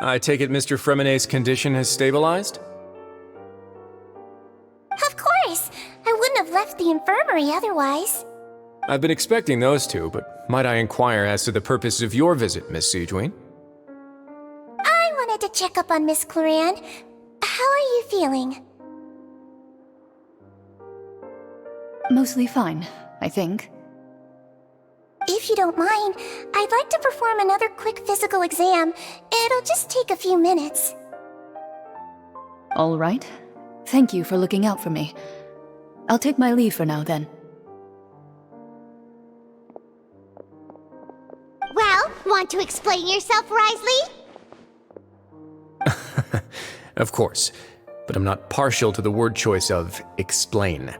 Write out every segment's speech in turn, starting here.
I take it Mr. Fremonet's condition has stabilized? Of course! I wouldn't have left the infirmary otherwise. I've been expecting those two, but might I inquire as to the purpose of your visit, Miss Sejuane? I wanted to check up on Miss Cloran. How are you feeling? Mostly fine, I think. If you don't mind, I'd like to perform another quick physical exam. It'll just take a few minutes. All right. Thank you for looking out for me. I'll take my leave for now, then. Well, want to explain yourself, Wriothesley? Of course, but I'm not partial to the word choice of explain.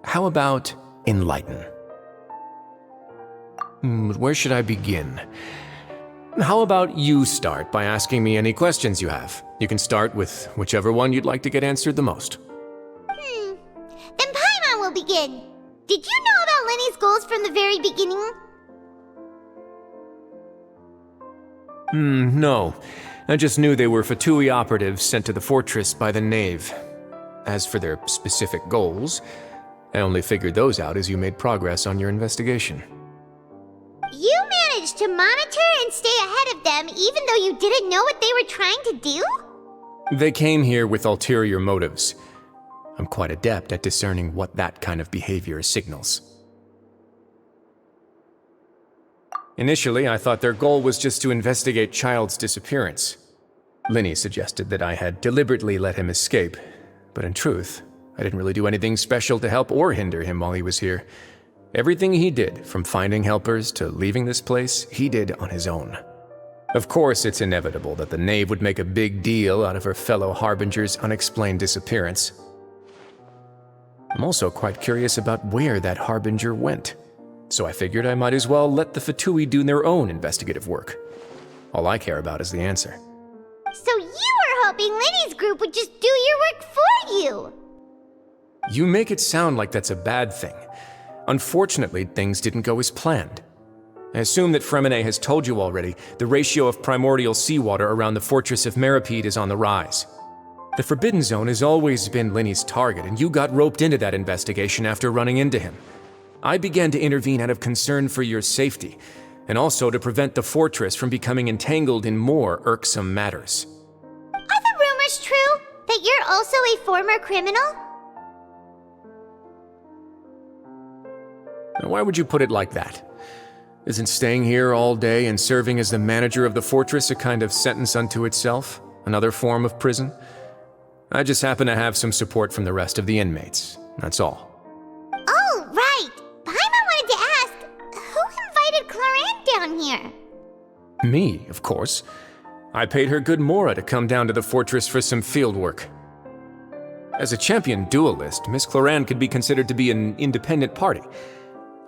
How about enlighten? Where should I begin? How about you start by asking me any questions you have? You can start with whichever one you'd like to get answered the most. Then Paimon will begin. Did you know about Lyney's goals from the very beginning? No. I just knew they were Fatui operatives sent to the fortress by the Knave. As for their specific goals, I only figured those out as you made progress on your investigation. You managed to monitor and stay ahead of them even though you didn't know what they were trying to do? They came here with ulterior motives. I'm quite adept at discerning what that kind of behavior signals. Initially, I thought their goal was just to investigate Child's disappearance. Lyney suggested that I had deliberately let him escape, but in truth, I didn't really do anything special to help or hinder him while he was here. Everything he did, from finding helpers to leaving this place, he did on his own. Of course, it's inevitable that the Knave would make a big deal out of her fellow Harbinger's unexplained disappearance. I'm also quite curious about where that Harbinger went, so I figured I might as well let the Fatui do their own investigative work. All I care about is the answer. So you were hoping Lyney's group would just do your work for you! You make it sound like that's a bad thing. Unfortunately, things didn't go as planned. I assume that Fremonet has told you already, the ratio of primordial seawater around the fortress of Meripede is on the rise. The Forbidden Zone has always been Lyney's target, and you got roped into that investigation after running into him. I began to intervene out of concern for your safety, and also to prevent the fortress from becoming entangled in more irksome matters. Are the rumors true? That you're also a former criminal? Now, why would you put it like that? Isn't staying here all day and serving as the manager of the fortress a kind of sentence unto itself? Another form of prison? I just happen to have some support from the rest of the inmates, that's all. Oh, right! Paimon wanted to ask, who invited Cloran down here? Me, of course. I paid her good mora to come down to the fortress for some field work. As a champion duelist, Miss Cloran could be considered to be an independent party.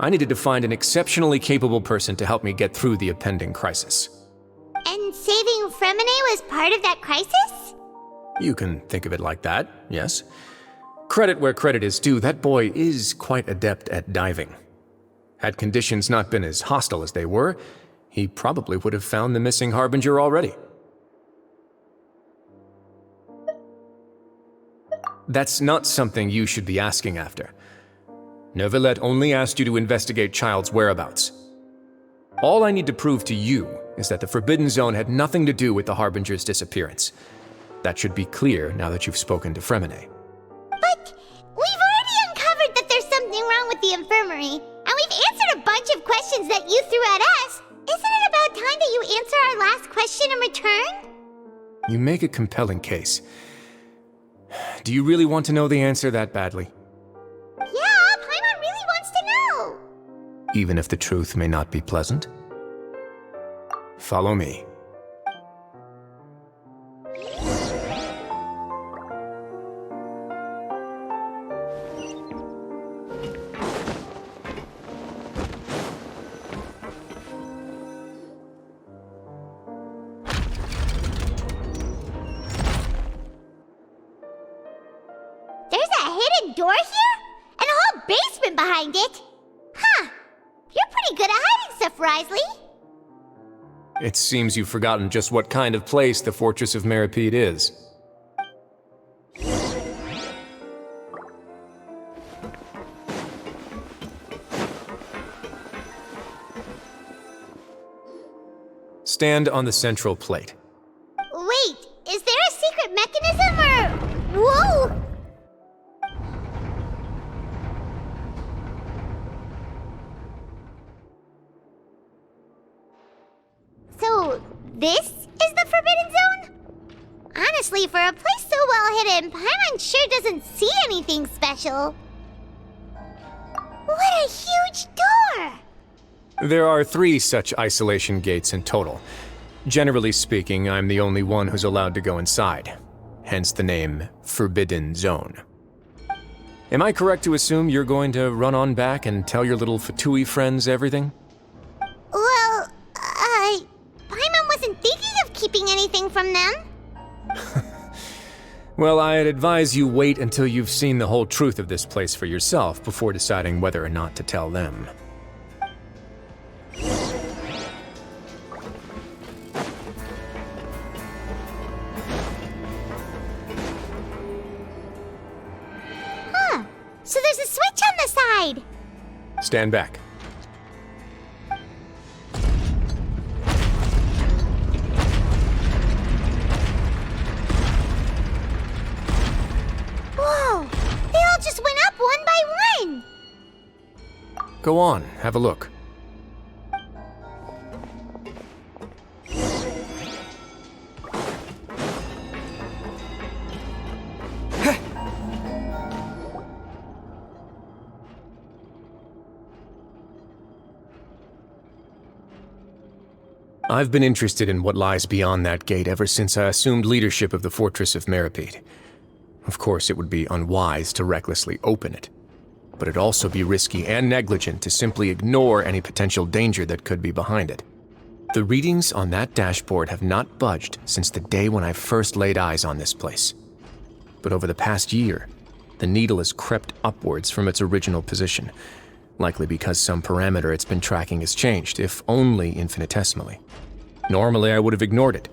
I needed to find an exceptionally capable person to help me get through the impending crisis. And saving Fremonet was part of that crisis? You can think of it like that, yes. Credit where credit is due, that boy is quite adept at diving. Had conditions not been as hostile as they were, he probably would have found the missing Harbinger already. That's not something you should be asking after. Neuvillette only asked you to investigate Child's whereabouts. All I need to prove to you is that the Forbidden Zone had nothing to do with the Harbinger's disappearance. That should be clear now that you've spoken to Fremonet. But we've already uncovered that there's something wrong with the infirmary, and we've answered a bunch of questions that you threw at us. Isn't it about time that you answer our last question in return? You make a compelling case. Do you really want to know the answer that badly? Yeah, Paimon really wants to know. Even if the truth may not be pleasant? Follow me. There's a hidden door here? And a whole basement behind it? Huh. You're pretty good at hiding stuff, Wriothesley. It seems you've forgotten just what kind of place the Fortress of Meripede is. Stand on the central plate. Wait, is there a secret mechanism or... Whoa! So, this is the Forbidden Zone? Honestly, for a place so well hidden, Paimon sure doesn't see anything special. What a huge door! There are 3 such isolation gates in total. Generally speaking, I'm the only one who's allowed to go inside. Hence the name Forbidden Zone. Am I correct to assume you're going to run on back and tell your little Fatui friends everything? Well, Paimon wasn't thinking of keeping anything from them. Well, I'd advise you wait until you've seen the whole truth of this place for yourself before deciding whether or not to tell them. So there's a switch on the side. Stand back. Whoa! They all just went up one by one. Go on, have a look. I've been interested in what lies beyond that gate ever since I assumed leadership of the Fortress of Meripede. Of course, it would be unwise to recklessly open it, but it'd also be risky and negligent to simply ignore any potential danger that could be behind it. The readings on that dashboard have not budged since the day when I first laid eyes on this place. But over the past year, the needle has crept upwards from its original position, likely because some parameter it's been tracking has changed, if only infinitesimally. Normally, I would have ignored it,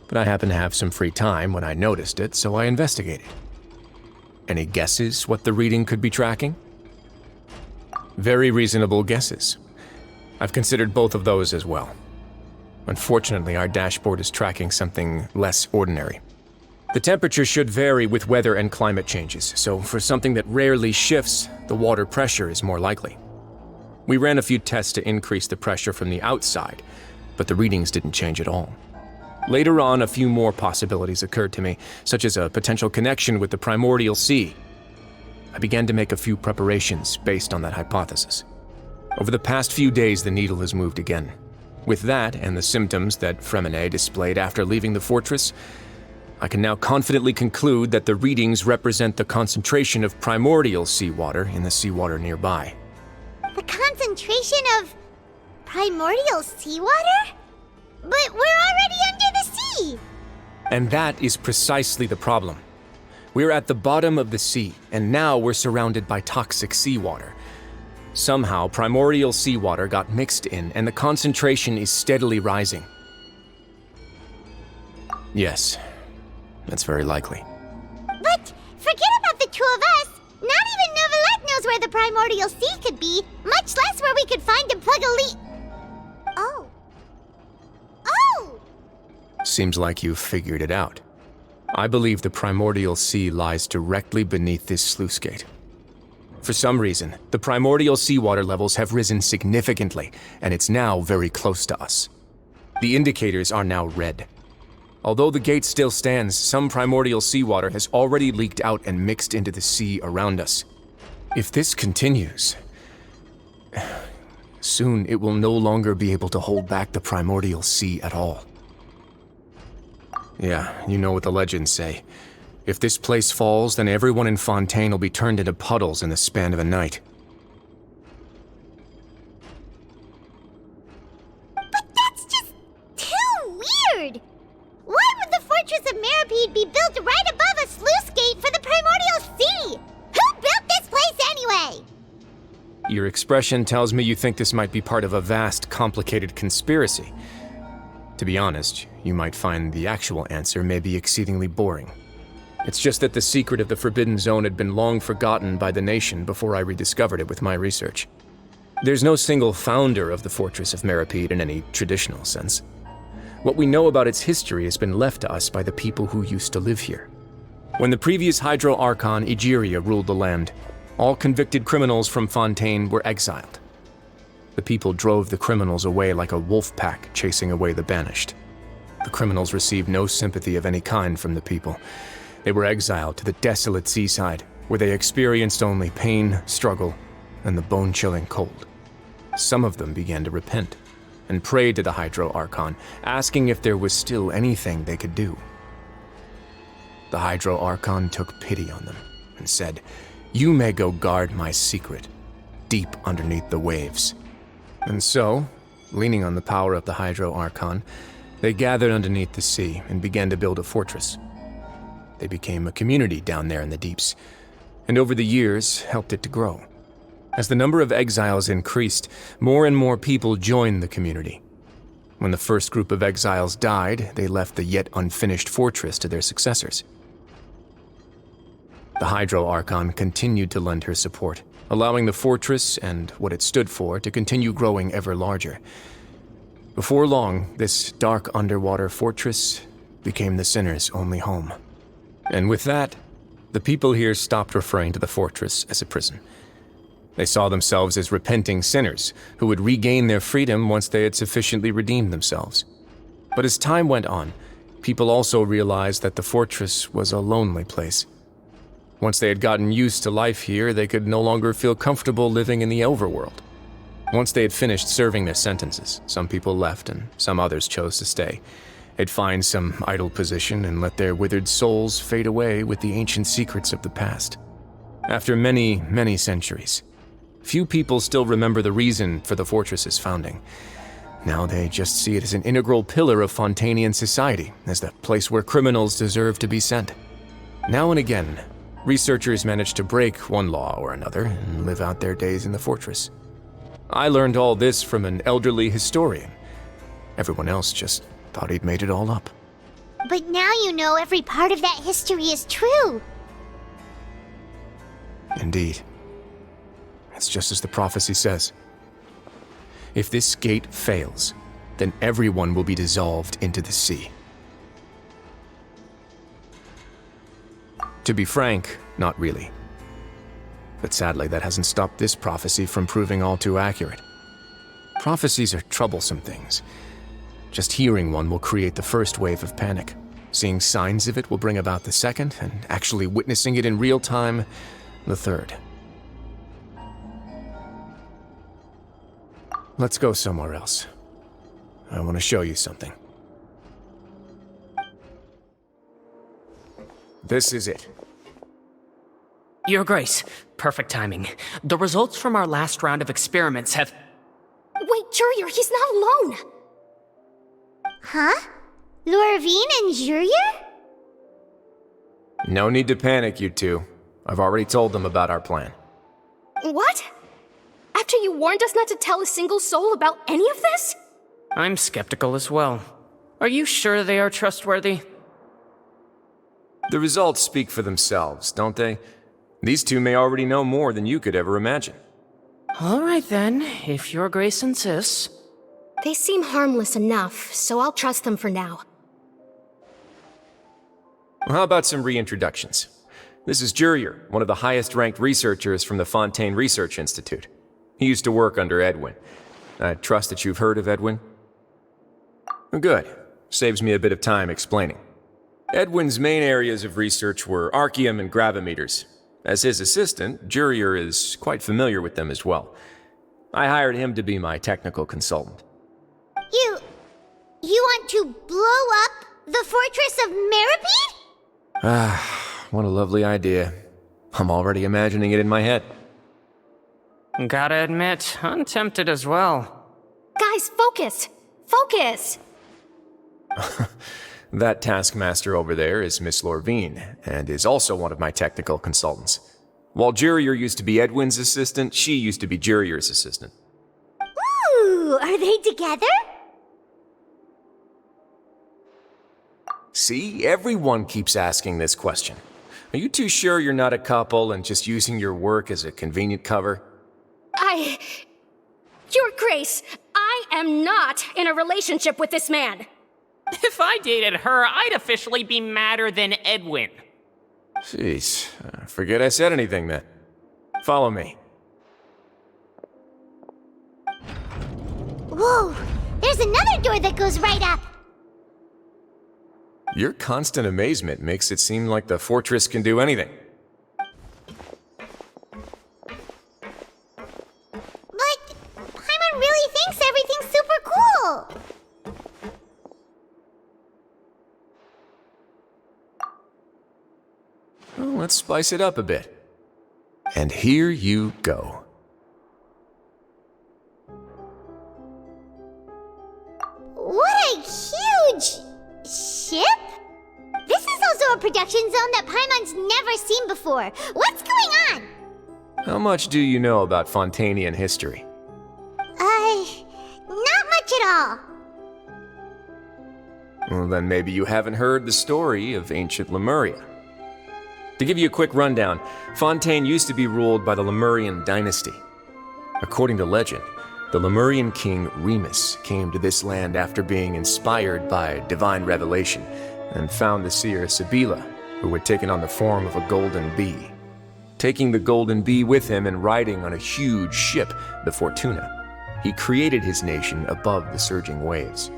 but I happened to have some free time when I noticed it, so I investigated. Any guesses what the reading could be tracking? Very reasonable guesses. I've considered both of those as well. Unfortunately, our dashboard is tracking something less ordinary. The temperature should vary with weather and climate changes, so for something that rarely shifts, the water pressure is more likely. We ran a few tests to increase the pressure from the outside, but the readings didn't change at all. Later on, a few more possibilities occurred to me, such as a potential connection with the primordial sea. I began to make a few preparations based on that hypothesis. Over the past few days, the needle has moved again. With that, and the symptoms that Fremine displayed after leaving the fortress, I can now confidently conclude that the readings represent the concentration of primordial seawater in the seawater nearby. The concentration of primordial seawater? But we're already under the sea! And that is precisely the problem. We're at the bottom of the sea, and now we're surrounded by toxic seawater. Somehow, primordial seawater got mixed in, and the concentration is steadily rising. Yes, that's very likely. But forget about the 2 of us! Not even Neuvillette knows where the primordial sea could be, much less where we could find and plug a leak. Oh. Oh! Seems like you've figured it out. I believe the primordial sea lies directly beneath this sluice gate. For some reason, the primordial seawater levels have risen significantly, and it's now very close to us. The indicators are now red. Although the gate still stands, some primordial seawater has already leaked out and mixed into the sea around us. If this continues, soon it will no longer be able to hold back the primordial sea at all. Yeah, you know what the legends say. If this place falls, then everyone in Fontaine will be turned into puddles in the span of a night. But that's just too weird! Why would the Fortress of Meripede be built right above a sluice gate for the primordial sea? Who built this place anyway? Your expression tells me you think this might be part of a vast, complicated conspiracy. To be honest, you might find the actual answer may be exceedingly boring. It's just that the secret of the Forbidden Zone had been long forgotten by the nation before I rediscovered it with my research. There's no single founder of the Fortress of Meripede in any traditional sense. What we know about its history has been left to us by the people who used to live here. When the previous Hydro Archon Egeria ruled the land, all convicted criminals from Fontaine were exiled. The people drove the criminals away like a wolf pack chasing away the banished. The criminals received no sympathy of any kind from the people. They were exiled to the desolate seaside, where they experienced only pain, struggle, and the bone-chilling cold. Some of them began to repent and prayed to the Hydro Archon, asking if there was still anything they could do. The Hydro Archon took pity on them and said, "You may go guard my secret, deep underneath the waves." And so, leaning on the power of the Hydro Archon, they gathered underneath the sea and began to build a fortress. They became a community down there in the deeps, and over the years helped it to grow. As the number of exiles increased, more and more people joined the community. When the first group of exiles died, they left the yet unfinished fortress to their successors. The Hydro Archon continued to lend her support, allowing the fortress and what it stood for to continue growing ever larger. Before long, this dark underwater fortress became the sinner's only home. And with that, the people here stopped referring to the fortress as a prison. They saw themselves as repenting sinners who would regain their freedom once they had sufficiently redeemed themselves. But as time went on, people also realized that the fortress was a lonely place. Once they had gotten used to life here, they could no longer feel comfortable living in the overworld. Once they had finished serving their sentences, some people left and some others chose to stay. They'd find some idle position and let their withered souls fade away with the ancient secrets of the past. After many, many centuries, few people still remember the reason for the fortress's founding. Now they just see it as an integral pillar of Fontainian society, as the place where criminals deserve to be sent. Now and again, researchers manage to break one law or another and live out their days in the fortress. I learned all this from an elderly historian. Everyone else just thought he'd made it all up. But now you know every part of that history is true. Indeed. It's just as the prophecy says. If this gate fails, then everyone will be dissolved into the sea. To be frank, not really. But sadly, that hasn't stopped this prophecy from proving all too accurate. Prophecies are troublesome things. Just hearing one will create the first wave of panic. Seeing signs of it will bring about the second, and actually witnessing it in real time, the third. Let's go somewhere else. I want to show you something. This is it. Your Grace, perfect timing. The results from our last round of experiments have... Wait, Jurier, he's not alone! Huh? Lorvine and Jurier? No need to panic, you two. I've already told them about our plan. What? After you warned us not to tell a single soul about any of this? I'm skeptical as well. Are you sure they are trustworthy? The results speak for themselves, don't they? These two may already know more than you could ever imagine. All right then, if Your Grace insists. They seem harmless enough, so I'll trust them for now. How about some reintroductions? This is Jurier, one of the highest-ranked researchers from the Fontaine Research Institute. He used to work under Edwin. I trust that you've heard of Edwin? Good. Saves me a bit of time explaining. Edwin's main areas of research were archaeum and gravimeters. As his assistant, Jurier is quite familiar with them as well. I hired him to be my technical consultant. You want to blow up the Fortress of Meripede? Ah, what a lovely idea. I'm already imagining it in my head. Gotta admit, I'm tempted as well. Guys, focus! Focus! That taskmaster over there is Miss Lorvine, and is also one of my technical consultants. While Jurier used to be Edwin's assistant, she used to be Jurier's assistant. Ooh, are they together? See, everyone keeps asking this question. Are you too sure you're not a couple and just using your work as a convenient cover? Your Grace, I am not in a relationship with this man. If I dated her, I'd officially be madder than Edwin. Jeez, forget I said anything then. Follow me. Whoa, there's another door that goes right up. Your constant amazement makes it seem like the fortress can do anything. But Paimon really thinks everything's super cool. Well, let's spice it up a bit. And here you go. What a huge ship? This is also a production zone that Paimon's never seen before. What's going on? How much do you know about Fontainian history? Not much at all. Well, then maybe you haven't heard the story of ancient Lemuria. To give you a quick rundown, Fontaine used to be ruled by the Lemurian dynasty. According to legend, the Lemurian king Remus came to this land after being inspired by divine revelation and found the seer Sibila, who had taken on the form of a golden bee. Taking the golden bee with him and riding on a huge ship, the Fortuna, he created his nation above the surging waves.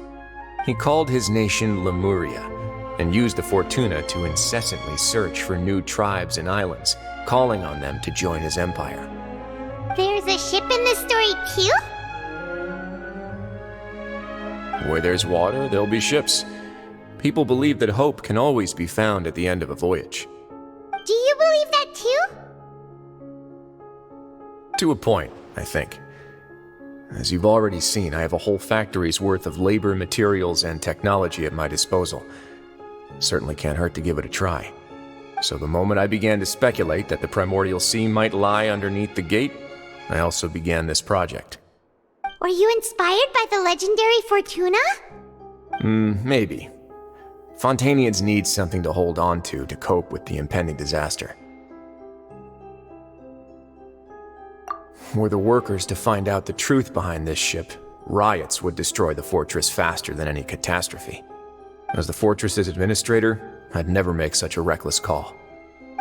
He called his nation Lemuria and used the Fortuna to incessantly search for new tribes and islands, calling on them to join his empire. There's a ship in this story too? Where there's water, there'll be ships. People believe that hope can always be found at the end of a voyage. Do you believe that too? To a point, I think. As you've already seen, I have a whole factory's worth of labor, materials, and technology at my disposal. Certainly can't hurt to give it a try. So the moment I began to speculate that the primordial sea might lie underneath the gate, I also began this project. Were you inspired by the legendary Fortuna? Maybe. Fontainians need something to hold on to cope with the impending disaster. Were the workers to find out the truth behind this ship, riots would destroy the fortress faster than any catastrophe. As the fortress's administrator, I'd never make such a reckless call.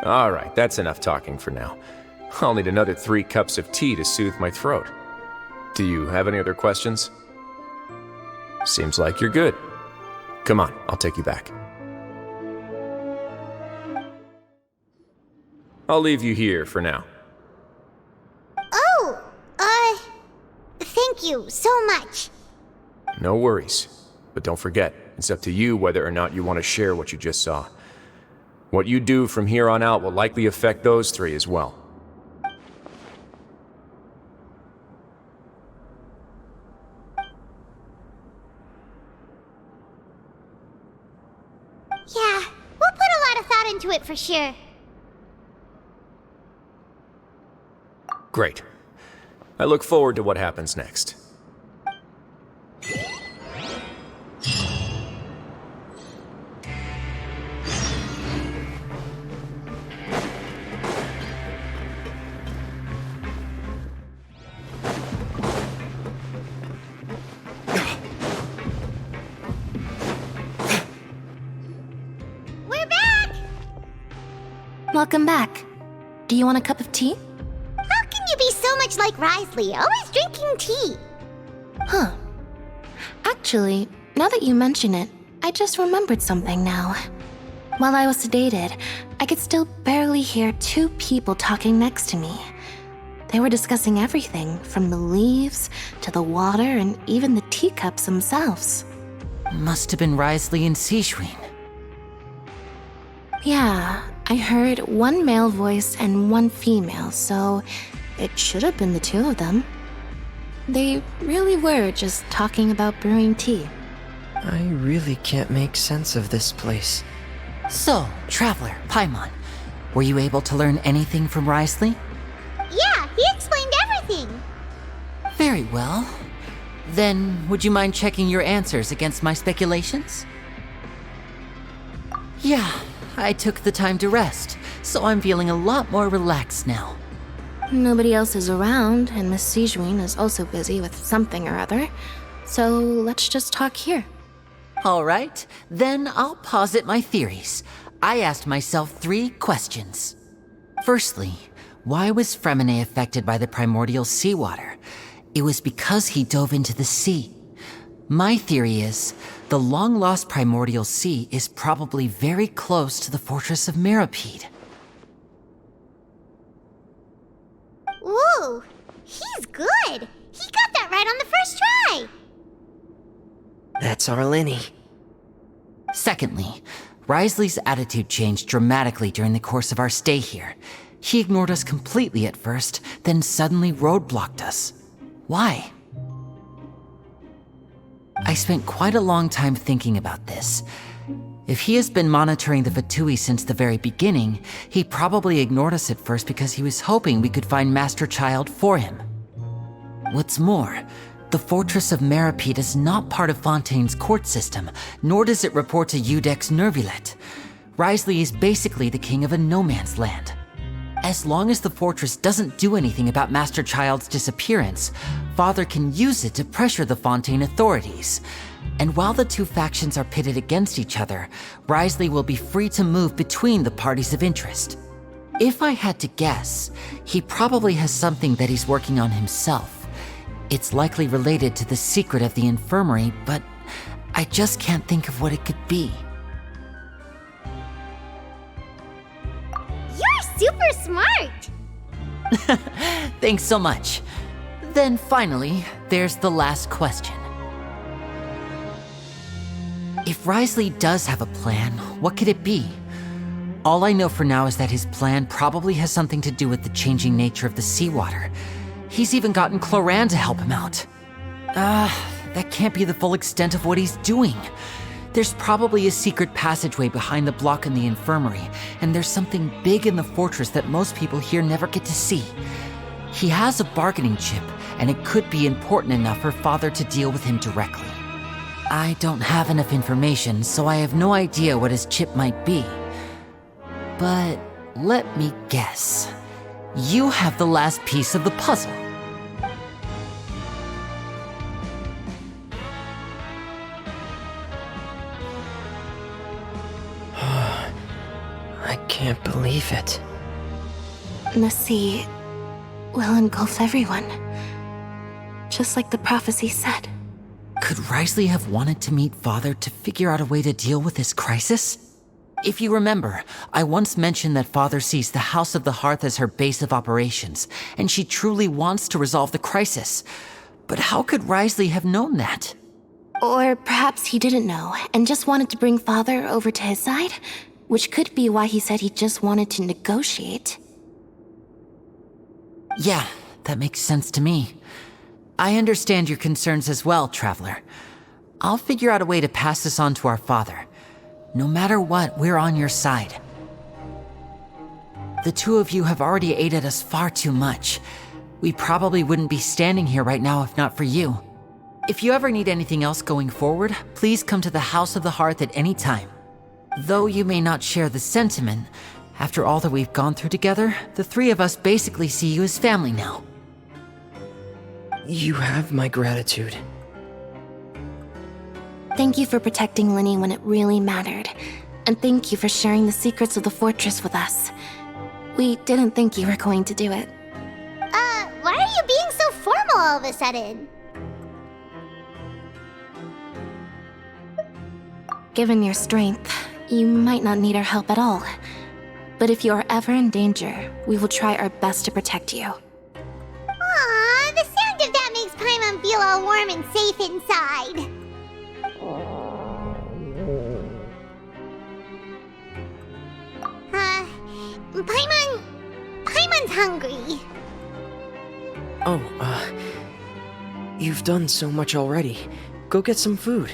All right, that's enough talking for now. I'll need another 3 cups of tea to soothe my throat. Do you have any other questions? Seems like you're good. Come on, I'll take you back. I'll leave you here for now. Oh, thank you so much. No worries. But don't forget, it's up to you whether or not you want to share what you just saw. What you do from here on out will likely affect those 3 as well. Yeah, we'll put a lot of thought into it for sure. Great. I look forward to what happens next. We're back! Welcome back. Do you want a cup of tea? How can you be so much like Wriothesley, always drinking tea? Huh. Actually, now that you mention it, I just remembered something now. While I was sedated, I could still barely hear 2 people talking next to me. They were discussing everything, from the leaves to the water and even the teacups themselves. Must have been Wriothesley and Seishween. Yeah, I heard 1 male voice and 1 female, so it should have been the 2 of them. They really were just talking about brewing tea. I really can't make sense of this place. So, Traveler, Paimon, were you able to learn anything from Wriothesley? Yeah, he explained everything. Very well. Then, would you mind checking your answers against my speculations? Yeah, I took the time to rest, so I'm feeling a lot more relaxed now. Nobody else is around, and Miss Sijuin is also busy with something or other. So let's just talk here. All right, then I'll posit my theories. I asked myself 3 questions. Firstly, why was Fremine affected by the primordial seawater? It was because he dove into the sea. My theory is, the long-lost primordial sea is probably very close to the fortress of Mirapede. Whoa, he's good. He got that right on the first try. That's our Lyney. Secondly, Wriothesley's attitude changed dramatically during the course of our stay here. He ignored us completely at first, then suddenly roadblocked us. Why? I spent quite a long time thinking about this. If he has been monitoring the Fatui since the very beginning, he probably ignored us at first because he was hoping we could find Master Child for him. What's more, the Fortress of Mirapede is not part of Fontaine's court system, nor does it report to Udek's neuvillette. Wriothesley is basically the king of a no-man's land. As long as the fortress doesn't do anything about Master Child's disappearance, Father can use it to pressure the Fontaine authorities. And while the 2 factions are pitted against each other, Wriothesley will be free to move between the parties of interest. If I had to guess, he probably has something that he's working on himself. It's likely related to the secret of the infirmary, but I just can't think of what it could be. You're super smart. Thanks so much. Then finally, there's the last question. If Wriothesley does have a plan, what could it be? All I know for now is that his plan probably has something to do with the changing nature of the seawater. He's even gotten Cloran to help him out. That can't be the full extent of what he's doing. There's probably a secret passageway behind the block in the infirmary, and there's something big in the fortress that most people here never get to see. He has a bargaining chip, and it could be important enough for Father to deal with him directly. I don't have enough information, so I have no idea what his chip might be. But let me guess. You have the last piece of the puzzle. I can't believe it. The sea will engulf everyone. Just like the prophecy said. Could Wriothesley have wanted to meet Father to figure out a way to deal with this crisis? If you remember, I once mentioned that Father sees the House of the Hearth as her base of operations, and she truly wants to resolve the crisis. But how could Wriothesley have known that? Or perhaps he didn't know and just wanted to bring Father over to his side, which could be why he said he just wanted to negotiate. Yeah, that makes sense to me. I understand your concerns as well, Traveler. I'll figure out a way to pass this on to our father. No matter what, we're on your side. The 2 of you have already aided us far too much. We probably wouldn't be standing here right now if not for you. If you ever need anything else going forward, please come to the House of the Hearth at any time. Though you may not share the sentiment, after all that we've gone through together, the 3 of us basically see you as family now. You have my gratitude. Thank you for protecting Lyney when it really mattered. And thank you for sharing the secrets of the fortress with us. We didn't think you were going to do it. Why are you being so formal all of a sudden? Given your strength, you might not need our help at all. But if you are ever in danger, we will try our best to protect you. Aww, the sound of that makes Paimon feel all warm and safe inside. Paimon's hungry. Oh, you've done so much already. Go get some food.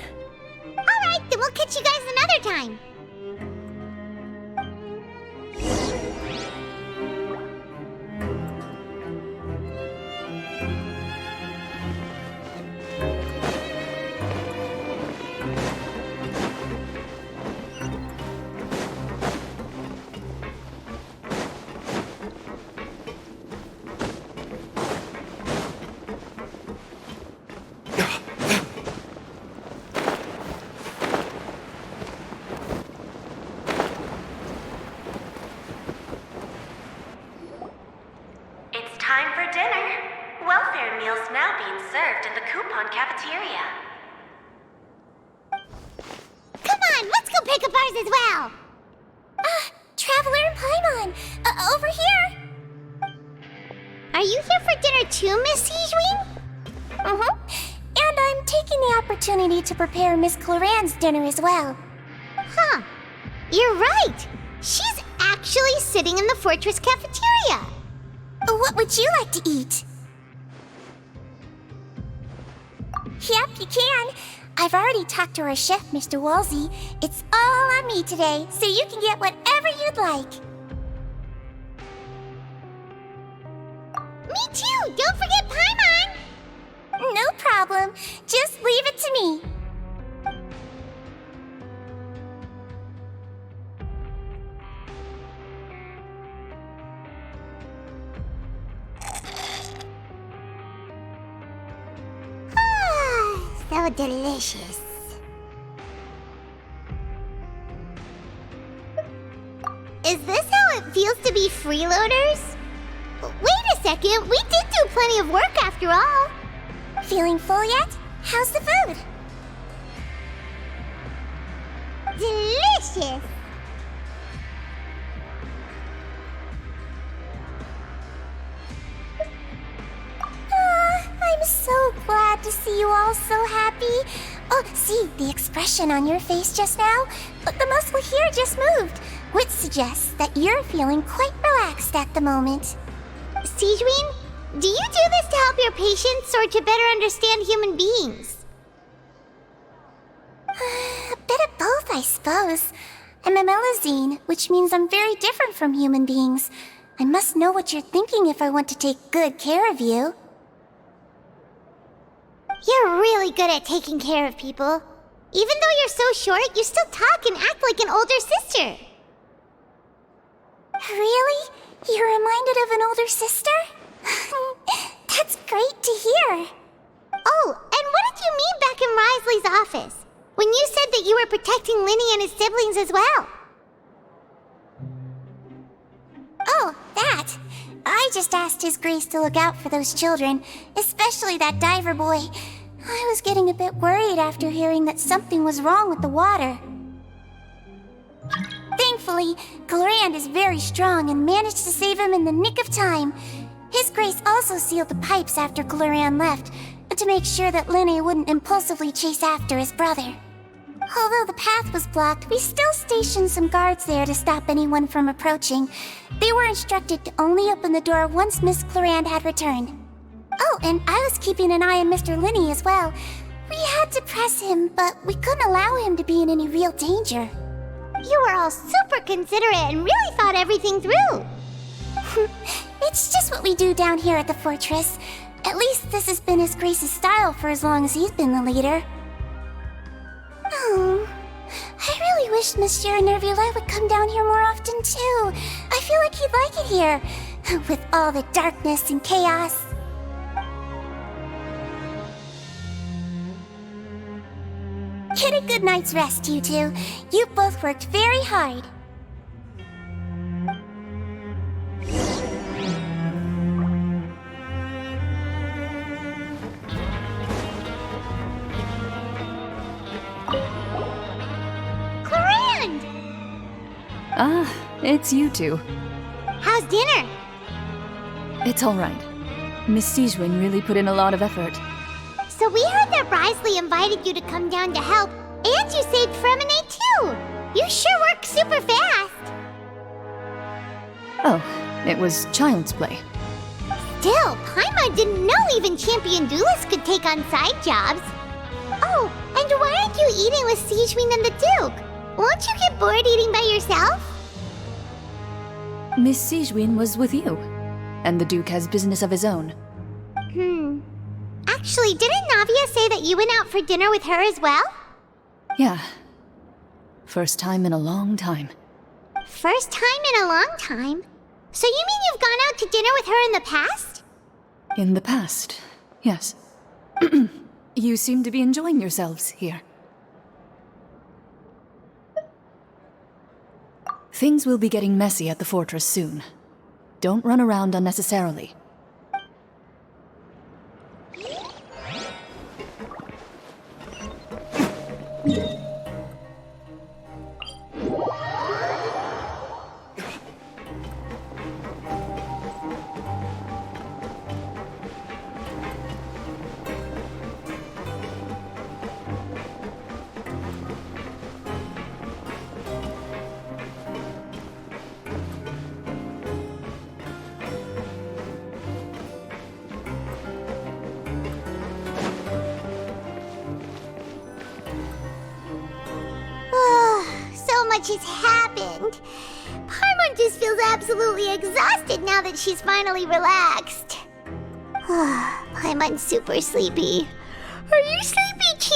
Alright, then we'll catch you guys another time. cafeteria. Come on, let's go pick up ours as well! Traveler and Paimon, over here! Are you here for dinner too, Miss Sijwin? And I'm taking the opportunity to prepare Miss Cloran's dinner as well. Huh. You're right. She's actually sitting in the fortress cafeteria. What would you like to eat? Yep, you can. I've already talked to our chef, Mr. Wolsey. It's all on me today, so you can get whatever you'd like. Me too! Don't forget Paimon! No problem. Just leave it to me. So delicious. Is this how it feels to be freeloaders? Wait a second, we did do plenty of work after all. Feeling full yet? How's the food? Delicious. I'm so glad to see you all so happy. Oh, see the expression on your face just now? The muscle here just moved, which suggests that you're feeling quite relaxed at the moment. Sijwin, do you do this to help your patients or to better understand human beings? A bit of both, I suppose. I'm a Melazine, which means I'm very different from human beings. I must know what you're thinking if I want to take good care of you. You're really good at taking care of people. Even though you're so short, you still talk and act like an older sister. Really? You're reminded of an older sister? That's great to hear. Oh, and what did you mean back in Wriothesley's office? When you said that you were protecting Lyney and his siblings as well? Oh, that. I just asked His Grace to look out for those children, especially that diver boy. I was getting a bit worried after hearing that something was wrong with the water. Thankfully, Clorand is very strong and managed to save him in the nick of time. His Grace also sealed the pipes after Clorand left, to make sure that Lyney wouldn't impulsively chase after his brother. Although the path was blocked, we still stationed some guards there to stop anyone from approaching. They were instructed to only open the door once Miss Clorand had returned. Oh, and I was keeping an eye on Mr. Lyney as well. We had to press him, but we couldn't allow him to be in any real danger. You were all super considerate and really thought everything through. It's just what we do down here at the fortress. At least this has been His Grace's style for as long as he's been the leader. Oh, I really wish Monsieur Neuvillette would come down here more often too. I feel like he'd like it here, with all the darkness and chaos. Get a good night's rest, you two. You both worked very hard. Clorand! Ah, it's you two. How's dinner? It's all right. Miss Sijwin really put in a lot of effort. So we heard that Wriothesley invited you to come down to help, and you saved Fremine too! You sure work super fast! Oh, it was child's play. Still, Paimon didn't know even champion duelists could take on side jobs. Oh, and why aren't you eating with Sijwin and the Duke? Won't you get bored eating by yourself? Miss Sijwin was with you, and the Duke has business of his own. Actually, didn't Navia say that you went out for dinner with her as well? Yeah. First time in a long time. First time in a long time? So you mean you've gone out to dinner with her in the past? In the past, yes. You seem to be enjoying yourselves here. Things will be getting messy at the fortress soon. Don't run around unnecessarily. So much has happened. Paimon just feels absolutely exhausted now that she's finally relaxed. Paimon's super sleepy. Are you sleepy too?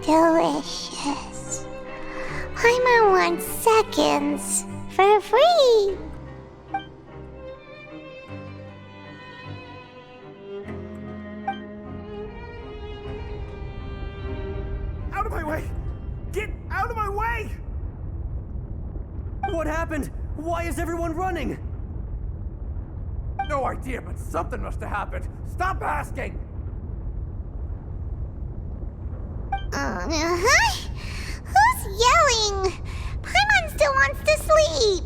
Delicious. Paimon wants seconds for free. Out of my way! Get out of my way! What happened? Why is everyone running? No idea, but something must have happened. Stop asking! Who's yelling? Paimon still wants to sleep.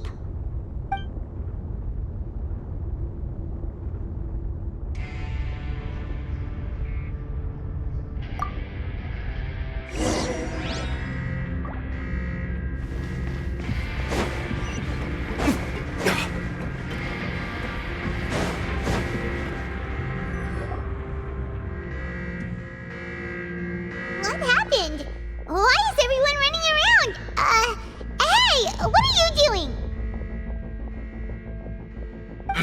What happened? Why is everyone running around? Hey, what are you doing?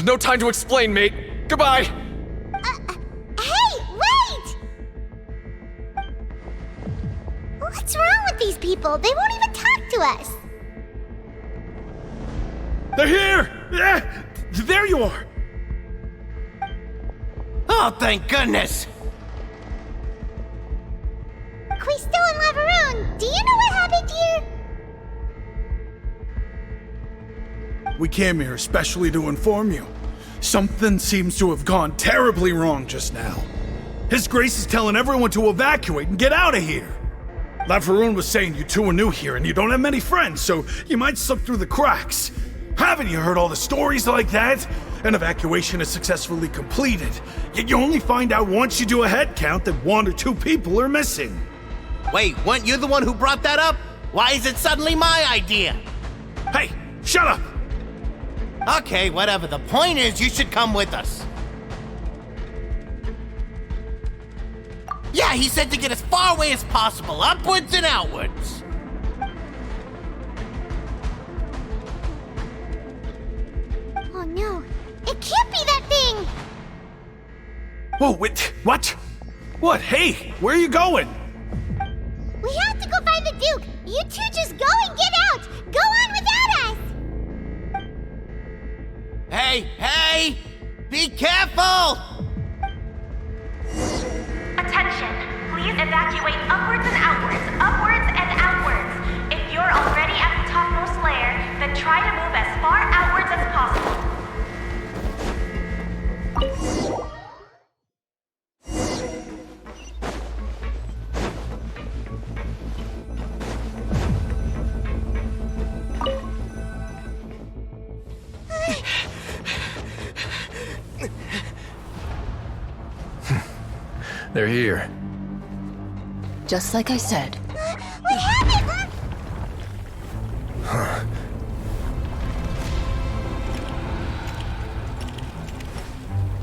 No time to explain, mate. Goodbye. Hey, wait! What's wrong with these people? They won't even talk to us. They're here! Yeah, there you are! Oh, thank goodness! Quisto and Lavaroon, do you know what happened here? We came here especially to inform you. Something seems to have gone terribly wrong just now. His Grace is telling everyone to evacuate and get out of here. Lavaroon was saying you two are new here and you don't have many friends, so you might slip through the cracks. Haven't you heard all the stories like that? An evacuation is successfully completed, yet you only find out once you do a head count that 1 or 2 people are missing. Wait, weren't you the one who brought that up? Why is it suddenly my idea? Hey, shut up! Okay, whatever. The point is, you should come with us. Yeah, he said to get as far away as possible, upwards and outwards. Oh no, it can't be that thing! Whoa, wait, what? What? Hey, where are you going? We have to go find the Duke! You two just go and get out! Go on without us! Hey! Be careful! Attention! Please evacuate upwards and outwards, upwards and outwards. If you're already at the topmost layer, then try to move as far outwards as possible. They're here. Just like I said. What happened?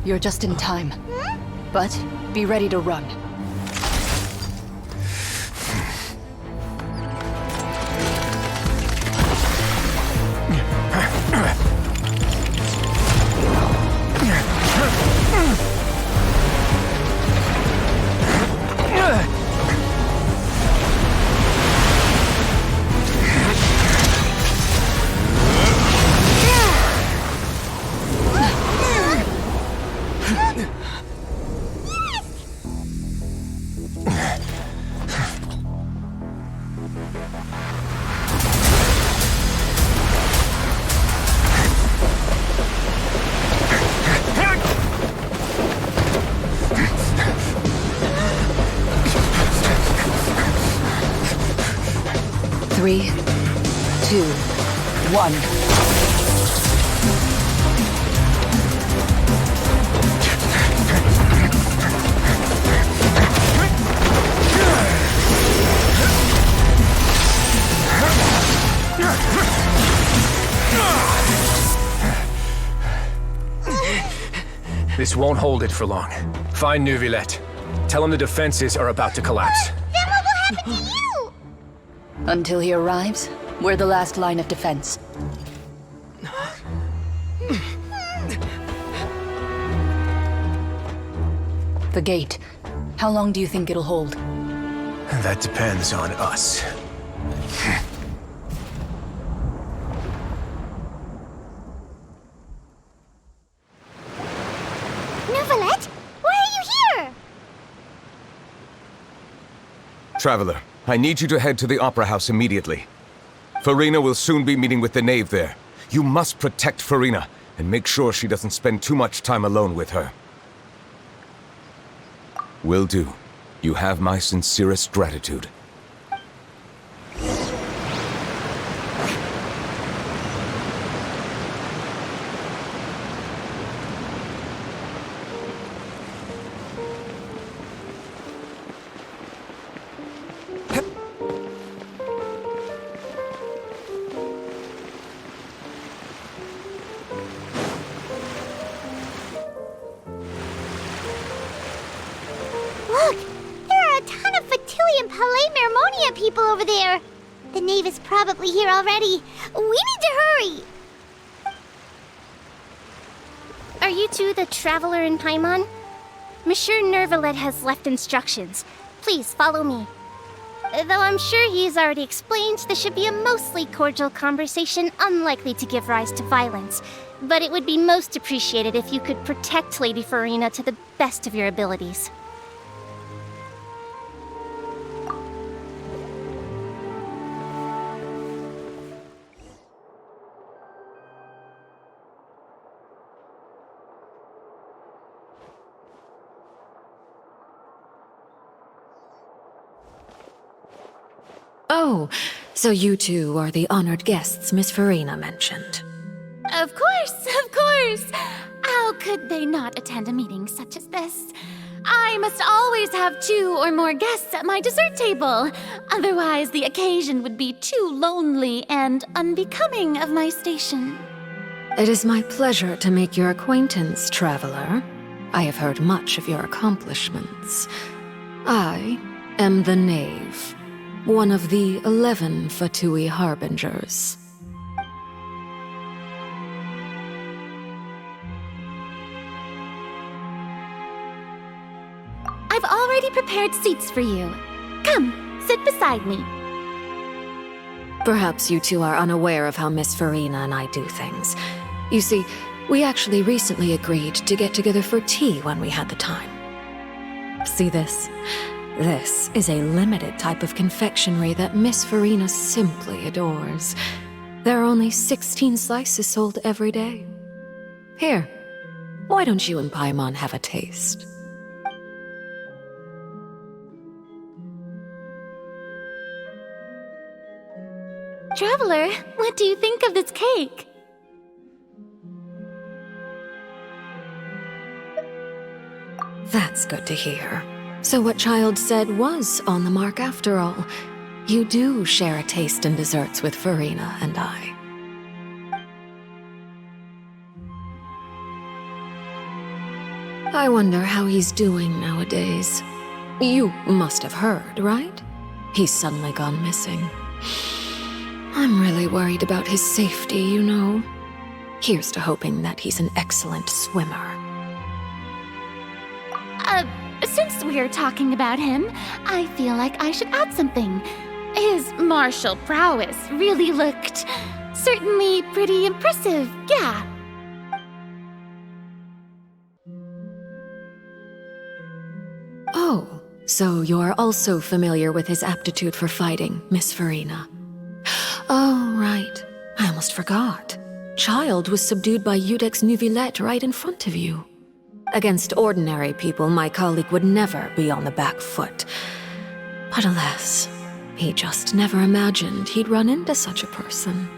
You're just in time. But be ready to run. 3, 2, 1. This won't hold it for long. Find Neuvillette. Tell him the defenses are about to collapse. Then what will happen to you? Until he arrives, we're the last line of defense. The gate. How long do you think it'll hold? That depends on us. Neuvillette, why are you here? Traveler, I need you to head to the Opera House immediately. Furina will soon be meeting with the Knave there. You must protect Furina, and make sure she doesn't spend too much time alone with her. Will do. You have my sincerest gratitude. Look! There are a ton of Fatui and Palais Mermonia people over there! The Knave is probably here already. We need to hurry! Are you two the Traveler and Paimon? Monsieur Neuvillette has left instructions. Please follow me. Though I'm sure he's already explained, this should be a mostly cordial conversation, unlikely to give rise to violence. But it would be most appreciated if you could protect Lady Furina to the best of your abilities. Oh, so you two are the honored guests Miss Furina mentioned. Of course, of course! How could they not attend a meeting such as this? I must always have 2 or more guests at my dessert table. Otherwise, the occasion would be too lonely and unbecoming of my station. It is my pleasure to make your acquaintance, Traveler. I have heard much of your accomplishments. I am the Knave, one of the 11 Fatui Harbingers. I've already prepared seats for you. Come, sit beside me. Perhaps you two are unaware of how Miss Furina and I do things. You see, we actually recently agreed to get together for tea when we had the time. See this? This is a limited type of confectionery that Miss Furina simply adores. There are only 16 slices sold every day. Here, why don't you and Paimon have a taste? Traveler, what do you think of this cake? That's good to hear. So what Child said was on the mark after all. You do share a taste in desserts with Furina and I. I wonder how he's doing nowadays. You must have heard, right? He's suddenly gone missing. I'm really worried about his safety, you know. Here's to hoping that he's an excellent swimmer. Since we're talking about him, I feel like I should add something. His martial prowess really looked certainly pretty impressive, yeah. Oh, so you're also familiar with his aptitude for fighting, Miss Furina. Oh, right. I almost forgot. Child was subdued by Eudex's neuvillette right in front of you. Against ordinary people, my colleague would never be on the back foot. But alas, He just never imagined he'd run into such a person.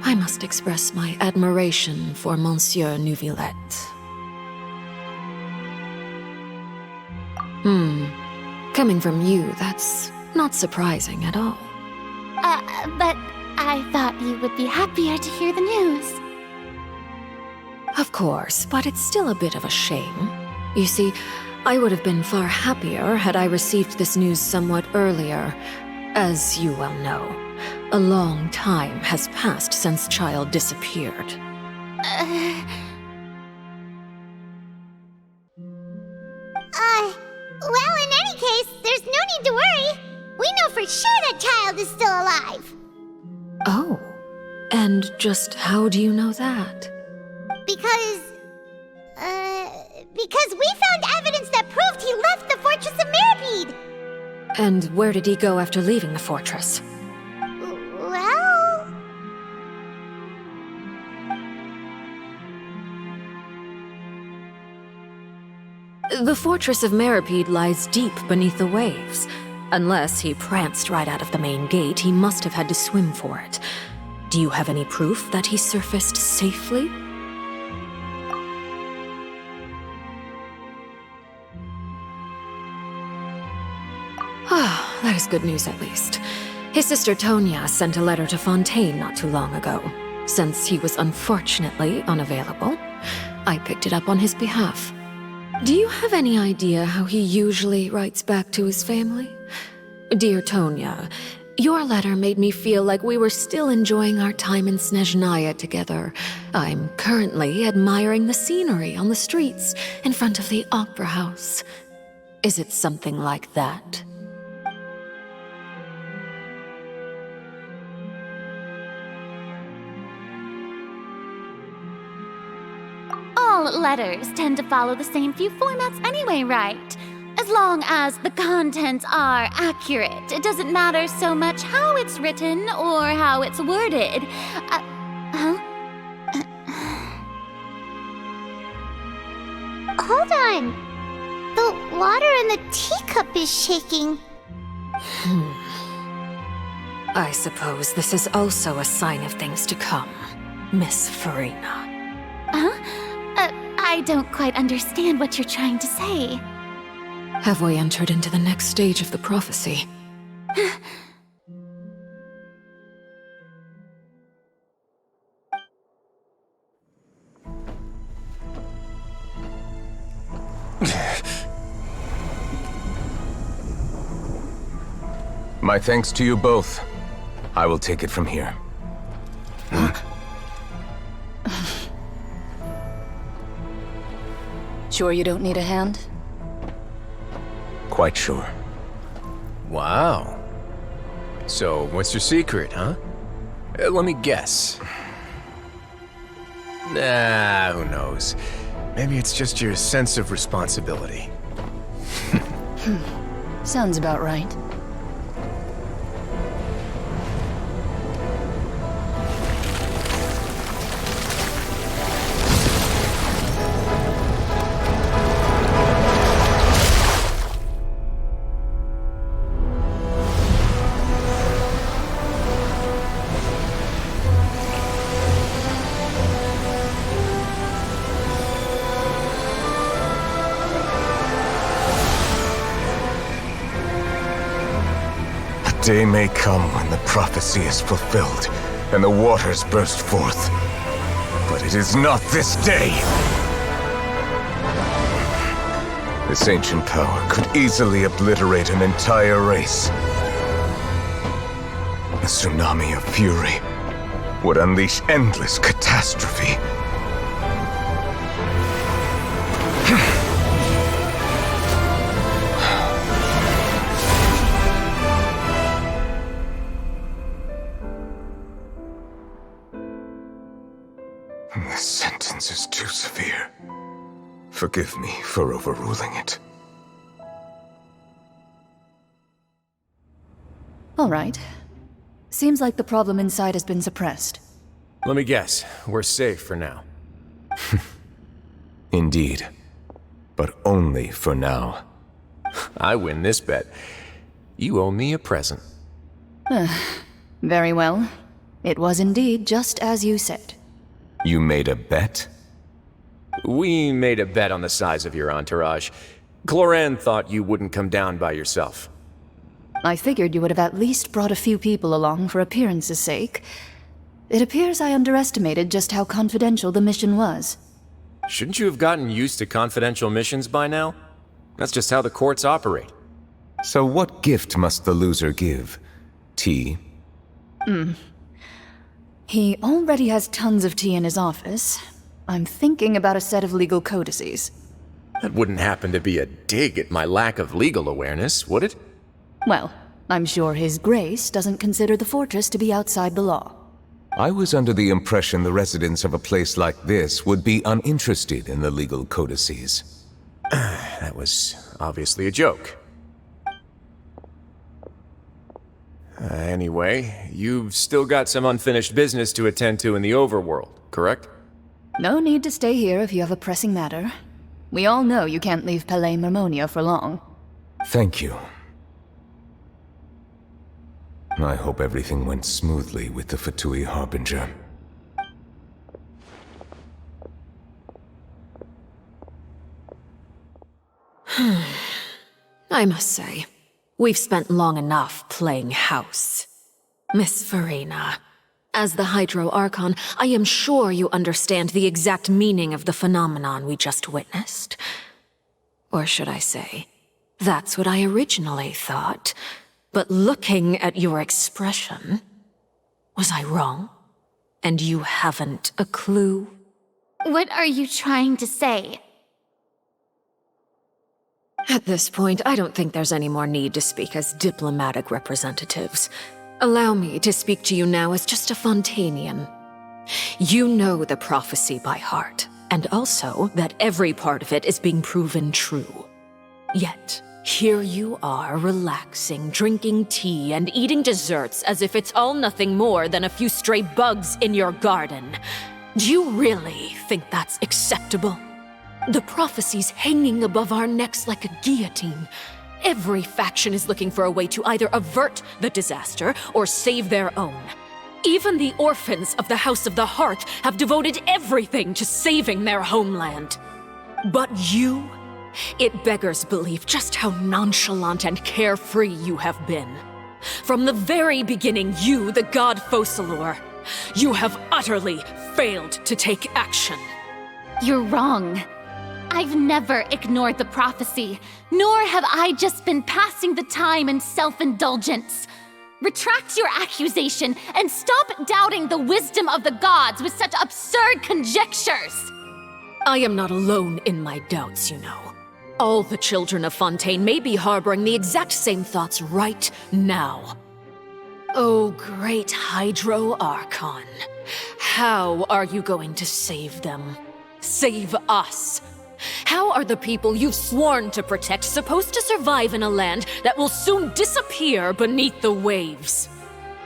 I must express my admiration for Monsieur Neuvillette. Coming from you, that's not surprising at all. But I thought you would be happier to hear the news. Of course, but it's still a bit of a shame. You see, I would have been far happier had I received this news somewhat earlier. As you well know, a long time has passed since Child disappeared. Well, in any case, there's no need to worry. We know for sure that Child is still alive. Oh, and just how do you know that? Because we found evidence that proved he left the Fortress of Meripede. And where did he go after leaving the fortress? Well... The Fortress of Meripede lies deep beneath the waves. Unless he pranced right out of the main gate, he must have had to swim for it. Do you have any proof that he surfaced safely? Ah, that is good news at least. His sister Tonya sent a letter to Fontaine not too long ago. Since he was unfortunately unavailable, I picked it up on his behalf. Do you have any idea how he usually writes back to his family? Dear Tonya, your letter made me feel like we were still enjoying our time in Snezhnaya together. I'm currently admiring the scenery on the streets in front of the opera house. Is it something like that? All letters tend to follow the same few formats anyway, right? As long as the contents are accurate, it doesn't matter so much how it's written or how it's worded. Hold on. The water in the teacup is shaking. I suppose this is also a sign of things to come, Miss Furina. I don't quite understand what you're trying to say. Have we entered into the next stage of the prophecy? My thanks to you both. I will take it from here. Sure you don't need a hand? Quite sure. Wow. So, what's your secret, huh? Let me guess. Nah, who knows? Maybe it's just your sense of responsibility. Sounds about right. Day may come when the prophecy is fulfilled, and the waters burst forth. But it is not this day! This ancient power could easily obliterate an entire race. A tsunami of fury would unleash endless catastrophe. This sentence is too severe. Forgive me for overruling it. All right. Seems like the problem inside has been suppressed. Let me guess, we're safe for now. Indeed. But only for now. I win this bet. You owe me a present. Very well. It was indeed just as you said. You made a bet? We made a bet on the size of your entourage. Cloran thought you wouldn't come down by yourself. I figured you would have at least brought a few people along for appearance's sake. It appears I underestimated just how confidential the mission was. Shouldn't you have gotten used to confidential missions by now? That's just how the courts operate. So what gift must the loser give? Tea? He already has tons of tea in his office. I'm thinking about a set of legal codices. That wouldn't happen to be a dig at my lack of legal awareness, would it? Well, I'm sure His Grace doesn't consider the fortress to be outside the law. I was under the impression the residents of a place like this would be uninterested in the legal codices. That was obviously a joke. Anyway, you've still got some unfinished business to attend to in the overworld, correct? No need to stay here if you have a pressing matter. We all know you can't leave Palais Mermonia for long. Thank you. I hope everything went smoothly with the Fatui Harbinger. I must say, we've spent long enough playing house. Miss Furina, as the Hydro Archon, I am sure you understand the exact meaning of the phenomenon we just witnessed. Or should I say, that's what I originally thought. But looking at your expression, was I wrong? And you haven't a clue? What are you trying to say? At this point, I don't think there's any more need to speak as diplomatic representatives. Allow me to speak to you now as just a Fontainian. You know the prophecy by heart, and also that every part of it is being proven true. Yet, here you are, relaxing, drinking tea, and eating desserts as if it's all nothing more than a few stray bugs in your garden. Do you really think that's acceptable? The prophecy's hanging above our necks like a guillotine. Every faction is looking for a way to either avert the disaster or save their own. Even the orphans of the House of the Hearth have devoted everything to saving their homeland. But you? It beggars belief just how nonchalant and carefree you have been. From the very beginning, you, the god Focalor, you have utterly failed to take action. You're wrong. I've never ignored the prophecy, nor have I just been passing the time in self-indulgence. Retract your accusation and stop doubting the wisdom of the gods with such absurd conjectures. I am not alone in my doubts, you know. All the children of Fontaine may be harboring the exact same thoughts right now. Oh, great Hydro Archon. How are you going to save them? Save us? How are the people you've sworn to protect supposed to survive in a land that will soon disappear beneath the waves?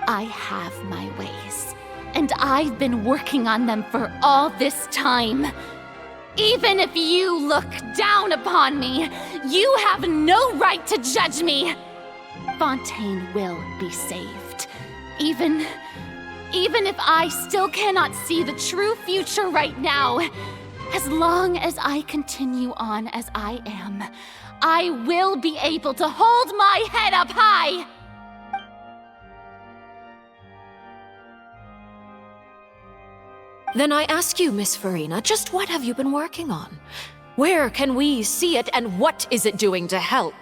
I have my ways, and I've been working on them for all this time. Even if you look down upon me, you have no right to judge me. Fontaine will be saved. Even if I still cannot see the true future right now, as long as I continue on as I am, I will be able to hold my head up high. Then I ask you, Miss Furina, just what have you been working on? Where can we see it, and what is it doing to help?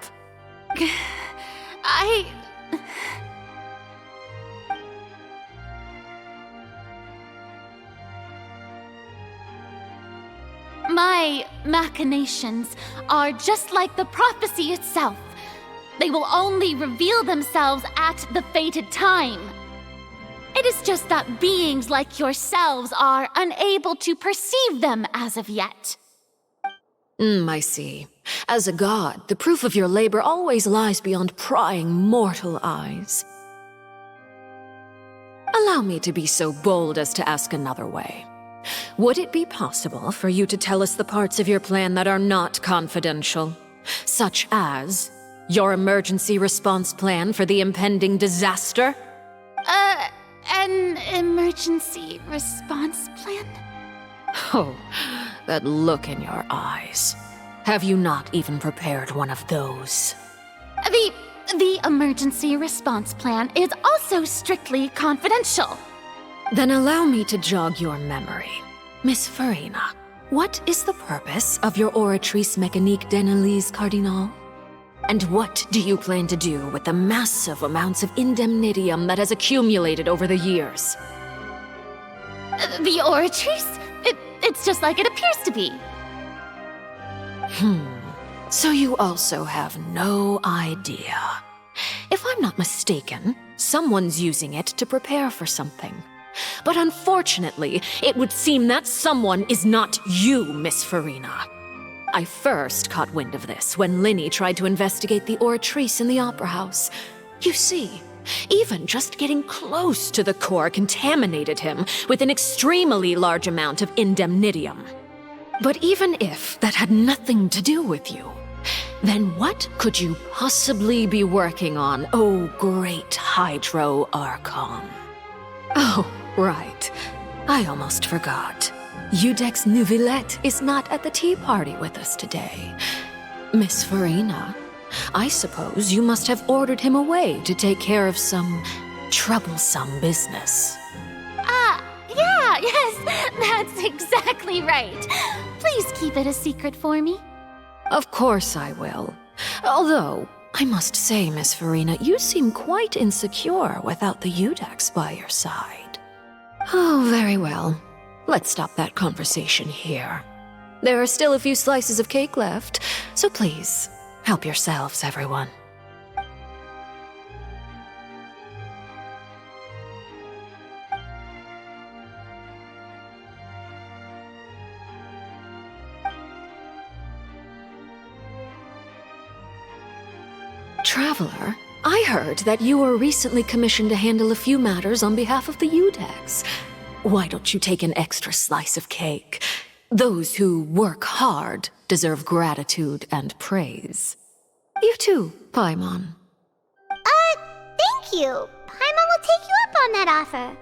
My machinations are just like the prophecy itself. They will only reveal themselves at the fated time. It is just that beings like yourselves are unable to perceive them as of yet. I see. As a god, the proof of your labor always lies beyond prying mortal eyes. Allow me to be so bold as to ask another way. Would it be possible for you to tell us the parts of your plan that are not confidential? Such as Your emergency response plan for the impending disaster? An emergency response plan? Oh, that look in your eyes. Have you not even prepared one of those? The emergency response plan is also strictly confidential. Then allow me to jog your memory. Miss Furina, what is the purpose of your Oratrice Mécanique d'Analyse Cardinal? And what do you plan to do with the massive amounts of indemnitium that has accumulated over the years? The Oratrice? It's just like it appears to be. So you also have no idea. If I'm not mistaken, someone's using it to prepare for something. But unfortunately, it would seem that someone is not you, Miss Furina. I first caught wind of this when Lyney tried to investigate the Oratrice in the Opera House. You see, even just getting close to the core contaminated him with an extremely large amount of indemnitium. But even if that had nothing to do with you, then what could you possibly be working on, oh great Hydro Archon? Oh, right. I almost forgot. Udex Neuvillette is not at the tea party with us today. Miss Furina, I suppose you must have ordered him away to take care of some troublesome business. Yes, that's exactly right. Please keep it a secret for me. Of course I will. Although, I must say, Miss Furina, you seem quite insecure without the Udex by your side. Oh, very well. Let's stop that conversation here. There are still a few slices of cake left, so please, help yourselves, everyone. Traveler, I heard that you were recently commissioned to handle a few matters on behalf of the Udex. Why don't you take an extra slice of cake? Those who work hard deserve gratitude and praise. You too, Paimon. Thank you. Paimon will take you up on that offer.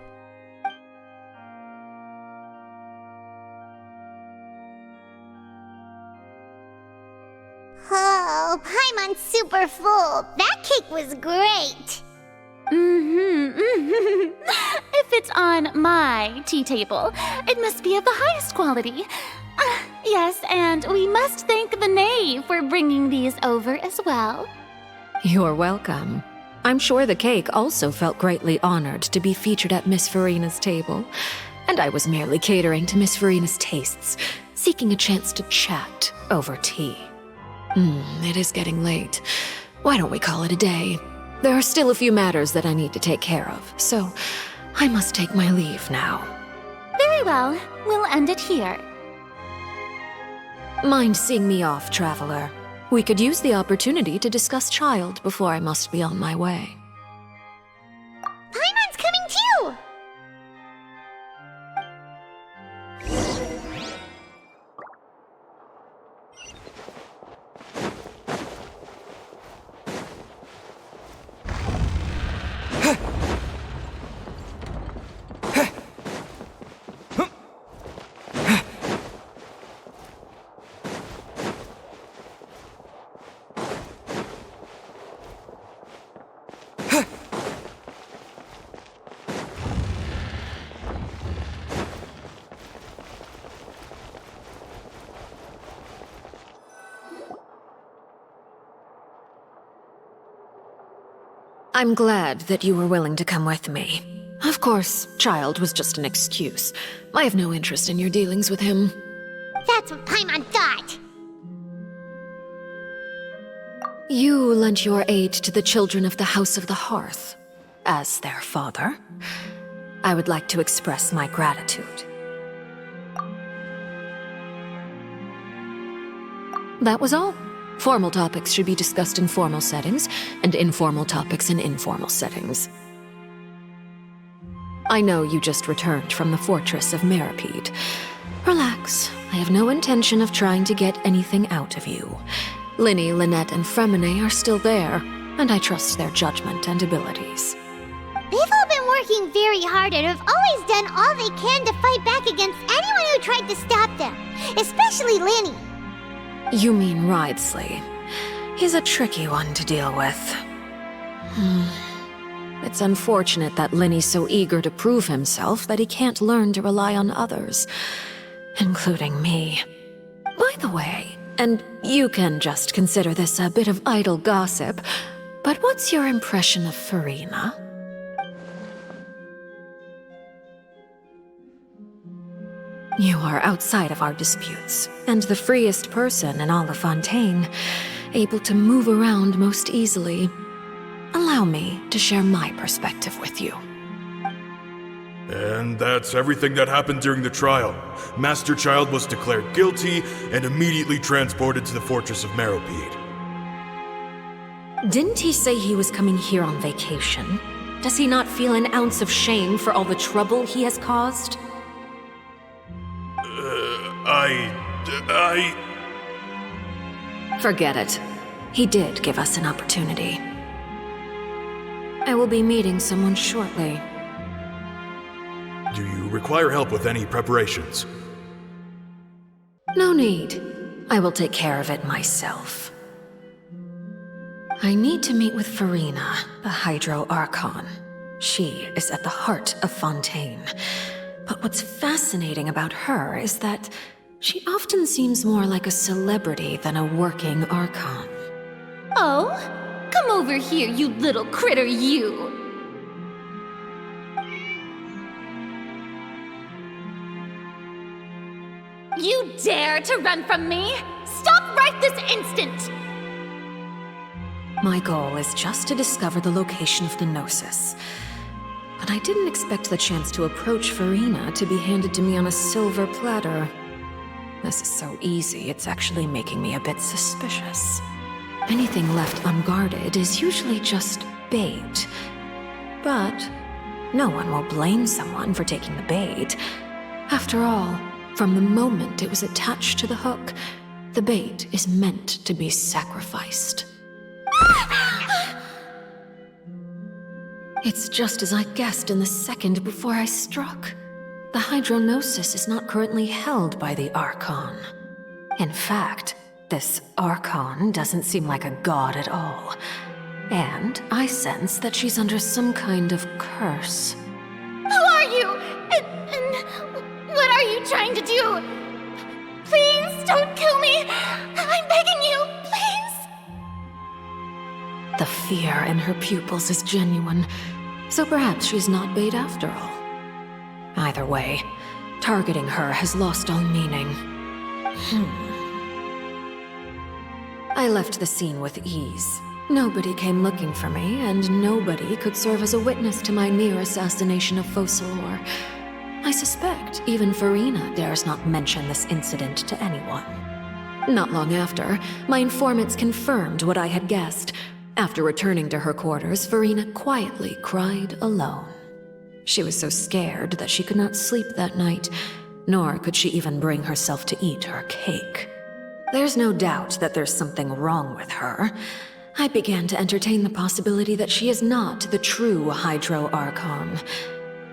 Oh, Paimon's super full. That cake was great. If it's on my tea table, it must be of the highest quality. Yes, and we must thank the Knave for bringing these over as well. You're welcome. I'm sure the cake also felt greatly honored to be featured at Miss Furina's table. And I was merely catering to Miss Furina's tastes, seeking a chance to chat over tea. It is getting late. Why don't we call it a day? There are still a few matters that I need to take care of, so I must take my leave now. Very well. We'll end it here. Mind seeing me off, Traveler? We could use the opportunity to discuss Child before I must be on my way. Paimon's coming too! I'm glad that you were willing to come with me. Of course, Child was just an excuse. I have no interest in your dealings with him. That's what Paimon thought. You lent your aid to the children of the House of the Hearth. As their father, I would like to express my gratitude. That was all. Formal topics should be discussed in formal settings, and informal topics in informal settings. I know you just returned from the fortress of Meripede. Relax, I have no intention of trying to get anything out of you. Lyney, Lynette, and Fremine are still there, and I trust their judgment and abilities. They've all been working very hard and have always done all they can to fight back against anyone who tried to stop them, especially Lyney. You mean Wriothesley. He's a tricky one to deal with. It's unfortunate that Lyney's so eager to prove himself that he can't learn to rely on others, including me. By the way, and you can just consider this a bit of idle gossip, but what's your impression of Furina? You are outside of our disputes, and the freest person in all of Fontaine, able to move around most easily. Allow me to share my perspective with you. And that's everything that happened during the trial. Master Child was declared guilty and immediately transported to the Fortress of Meropide. Didn't he say he was coming here on vacation? Does he not feel an ounce of shame for all the trouble he has caused? Forget it. He did give us an opportunity. I will be meeting someone shortly. Do you require help with any preparations? No need. I will take care of it myself. I need to meet with Furina, the Hydro Archon. She is at the heart of Fontaine. But what's fascinating about her is that she often seems more like a celebrity than a working Archon. Oh? Come over here, you little critter, you! You dare to run from me? Stop right this instant! My goal is just to discover the location of the Gnosis. But I didn't expect the chance to approach Furina to be handed to me on a silver platter. This is so easy, it's actually making me a bit suspicious. Anything left unguarded is usually just bait. But no one will blame someone for taking the bait. After all, from the moment it was attached to the hook, the bait is meant to be sacrificed. It's just as I guessed in the second before I struck. The Hydronosis is not currently held by the Archon. In fact, this Archon doesn't seem like a god at all. And I sense that she's under some kind of curse. Who are you? And what are you trying to do? Please don't kill me! I'm begging you, please! The fear in her pupils is genuine, so perhaps she's not bait after all. Either way, targeting her has lost all meaning. I left the scene with ease. Nobody came looking for me, and nobody could serve as a witness to my near assassination of Focalor. I suspect even Furina dares not mention this incident to anyone. Not long after, my informants confirmed what I had guessed. After returning to her quarters, Furina quietly cried alone. She was so scared that she could not sleep that night, nor could she even bring herself to eat her cake. There's no doubt that there's something wrong with her. I began to entertain the possibility that she is not the true Hydro Archon.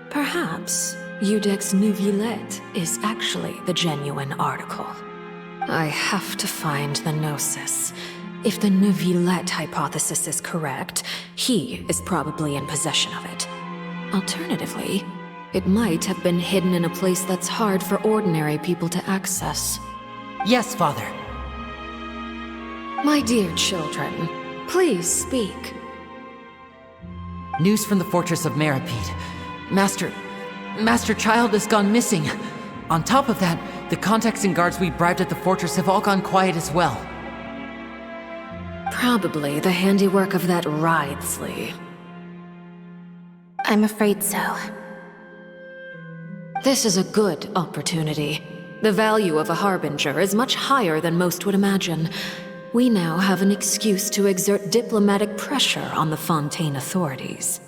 Perhaps Iudex Neuvillette is actually the genuine article. I have to find the Gnosis. If the Neuvillette hypothesis is correct, he is probably in possession of it. Alternatively, it might have been hidden in a place that's hard for ordinary people to access. Yes, Father. My dear children, please speak. News from the Fortress of Meropide. Master Child has gone missing. On top of that, the contacts and guards we bribed at the fortress have all gone quiet as well. Probably the handiwork of that Wriothesley. I'm afraid so. This is a good opportunity. The value of a harbinger is much higher than most would imagine. We now have an excuse to exert diplomatic pressure on the Fontaine authorities.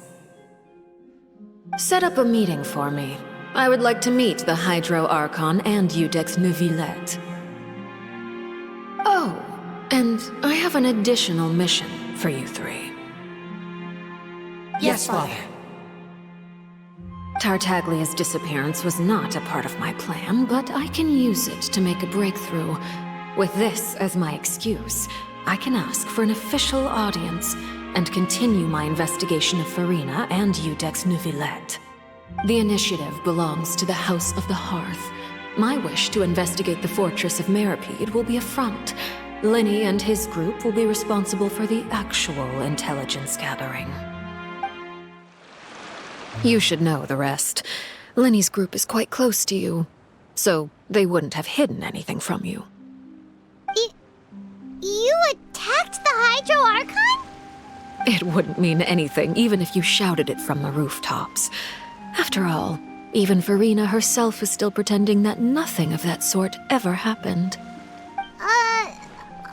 Set up a meeting for me. I would like to meet the Hydro Archon and Iudex Neuvillette. Oh, And I have an additional mission for you three. Yes, Father. Tartaglia's disappearance was not a part of my plan, but I can use it to make a breakthrough. With this as my excuse, I can ask for an official audience and continue my investigation of Furina and Iudex Neuvillette. The initiative belongs to the House of the Hearth. My wish to investigate the fortress of Meripede will be a front. Lyney and his group will be responsible for the actual intelligence gathering. You should know the rest. Lyney's group is quite close to you, so they wouldn't have hidden anything from you. You attacked the Hydro Archon? It wouldn't mean anything, even if you shouted it from the rooftops. After all, even Furina herself is still pretending that nothing of that sort ever happened.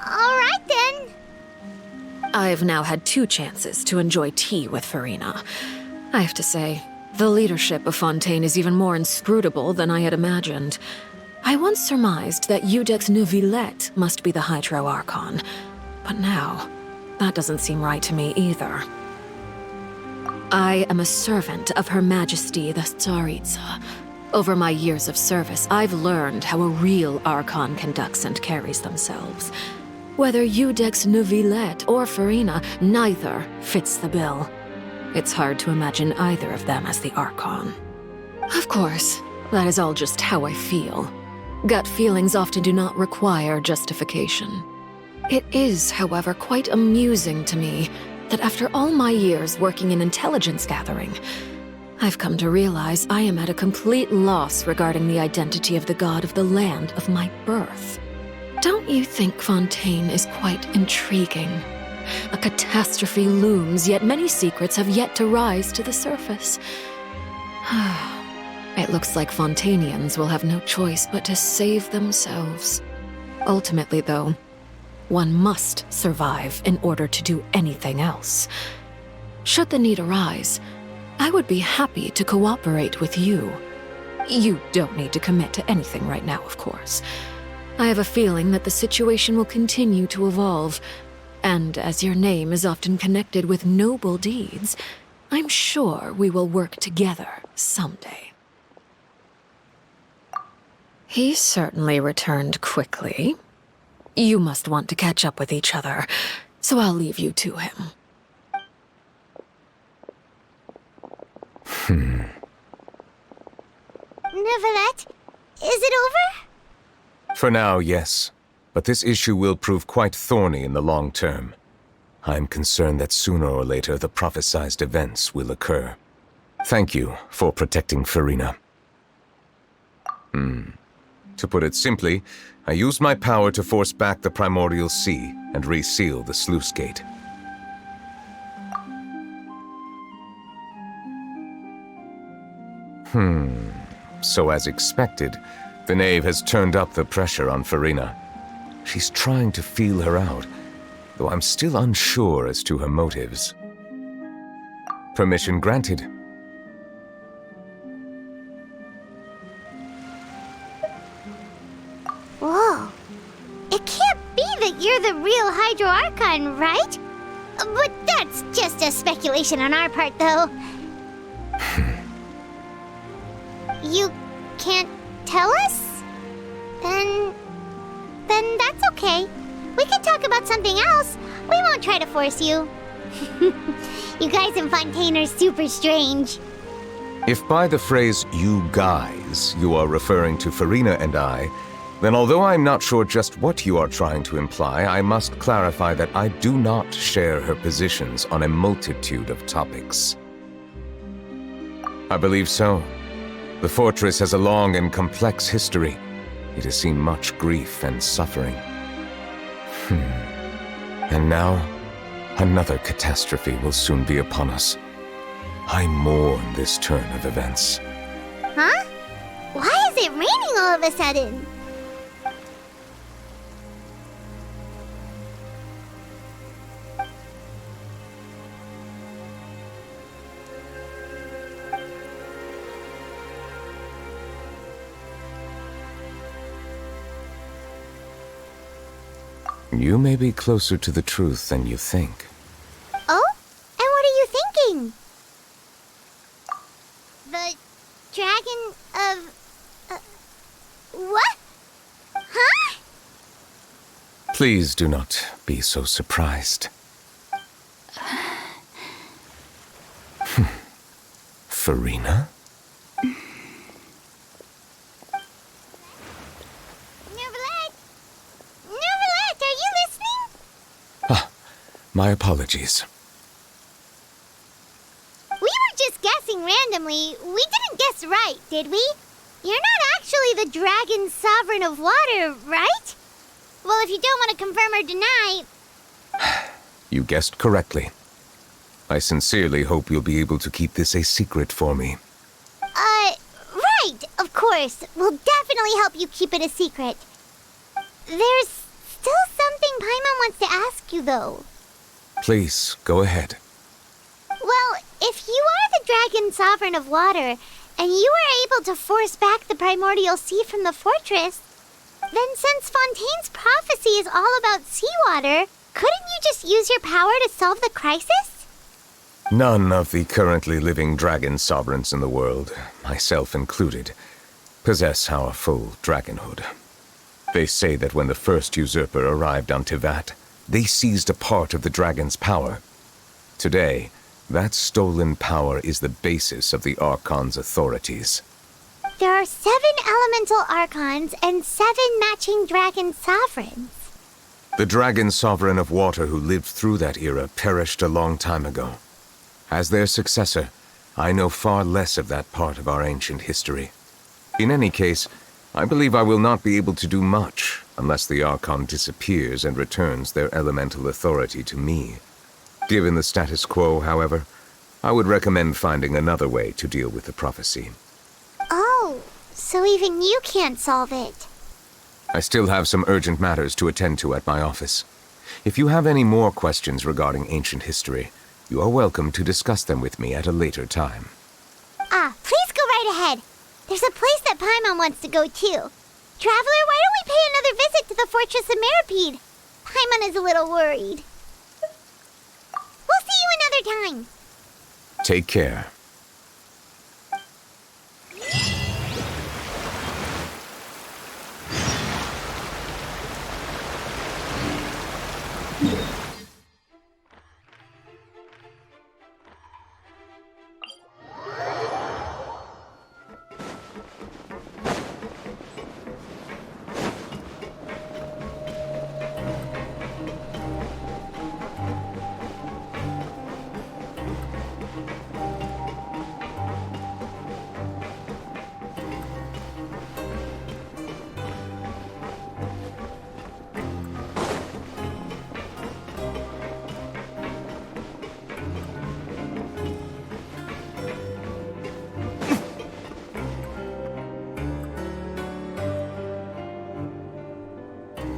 Alright then. I've now had 2 chances to enjoy tea with Furina. I have to say, the leadership of Fontaine is even more inscrutable than I had imagined. I once surmised that Iudex Neuvillette must be the Hydro Archon, but now, that doesn't seem right to me either. I am a servant of Her Majesty the Tsaritsa. Over my years of service, I've learned how a real Archon conducts and carries themselves. Whether Iudex Neuvillette or Furina, neither fits the bill. It's hard to imagine either of them as the Archon. Of course, that is all just how I feel. Gut feelings often do not require justification. It is, however, quite amusing to me that after all my years working in intelligence gathering, I've come to realize I am at a complete loss regarding the identity of the god of the land of my birth. Don't you think Fontaine is quite intriguing? A catastrophe looms, yet many secrets have yet to rise to the surface. It looks like Fontainians will have no choice but to save themselves. Ultimately, though, one must survive in order to do anything else. Should the need arise, I would be happy to cooperate with you. You don't need to commit to anything right now, of course. I have a feeling that the situation will continue to evolve, and as your name is often connected with noble deeds, I'm sure we will work together someday. He certainly returned quickly. You must want to catch up with each other, so I'll leave you to him. Neuvillette, is it over? For now, yes. But this issue will prove quite thorny in the long term. I'm concerned that sooner or later the prophesized events will occur. Thank you for protecting Furina. To put it simply, I used my power to force back the primordial sea and reseal the sluice gate. So as expected, the Knave has turned up the pressure on Furina. She's trying to feel her out, though I'm still unsure as to her motives. Permission granted. Whoa. It can't be that you're the real Hydro Archon, right? But that's just a speculation on our part, though. You can't tell us? Then that's okay. We can talk about something else. We won't try to force you. You guys in Fontaine are super strange. If by the phrase, you guys, you are referring to Furina and I, then although I'm not sure just what you are trying to imply, I must clarify that I do not share her positions on a multitude of topics. I believe so. The fortress has a long and complex history. It has seen much grief and suffering. And now, another catastrophe will soon be upon us. I mourn this turn of events. Huh? Why is it raining all of a sudden? You may be closer to the truth than you think. Oh? And what are you thinking? The dragon of... what? Huh? Please do not be so surprised. Furina? Neuvillette! Neuvillette, are you listening? My apologies. We were just guessing randomly. We didn't guess right, did we? You're not actually the dragon sovereign of water, right? Well, if you don't want to confirm or deny... You guessed correctly. I sincerely hope you'll be able to keep this a secret for me. Right, of course. We'll definitely help you keep it a secret. There's still something Paimon wants to ask you, though. Please, go ahead. Well, if you are the dragon sovereign of water, and you were able to force back the primordial sea from the fortress, then since Fontaine's prophecy is all about seawater, couldn't you just use your power to solve the crisis? None of the currently living dragon sovereigns in the world, myself included, possess our full dragonhood. They say that when the first usurper arrived on Teyvat, they seized a part of the dragon's power. Today, that stolen power is the basis of the Archon's authorities. There are 7 elemental Archons and 7 matching dragon sovereigns. The dragon sovereign of water who lived through that era perished a long time ago. As their successor, I know far less of that part of our ancient history. In any case, I believe I will not be able to do much unless the Archon disappears and returns their elemental authority to me. Given the status quo, however, I would recommend finding another way to deal with the prophecy. Oh, so even you can't solve it. I still have some urgent matters to attend to at my office. If you have any more questions regarding ancient history, you are welcome to discuss them with me at a later time. Please go right ahead. There's a place that Paimon wants to go too. Traveler, why don't we pay another visit to the Fortress of Meropide? Paimon is a little worried. We'll see you another time. Take care.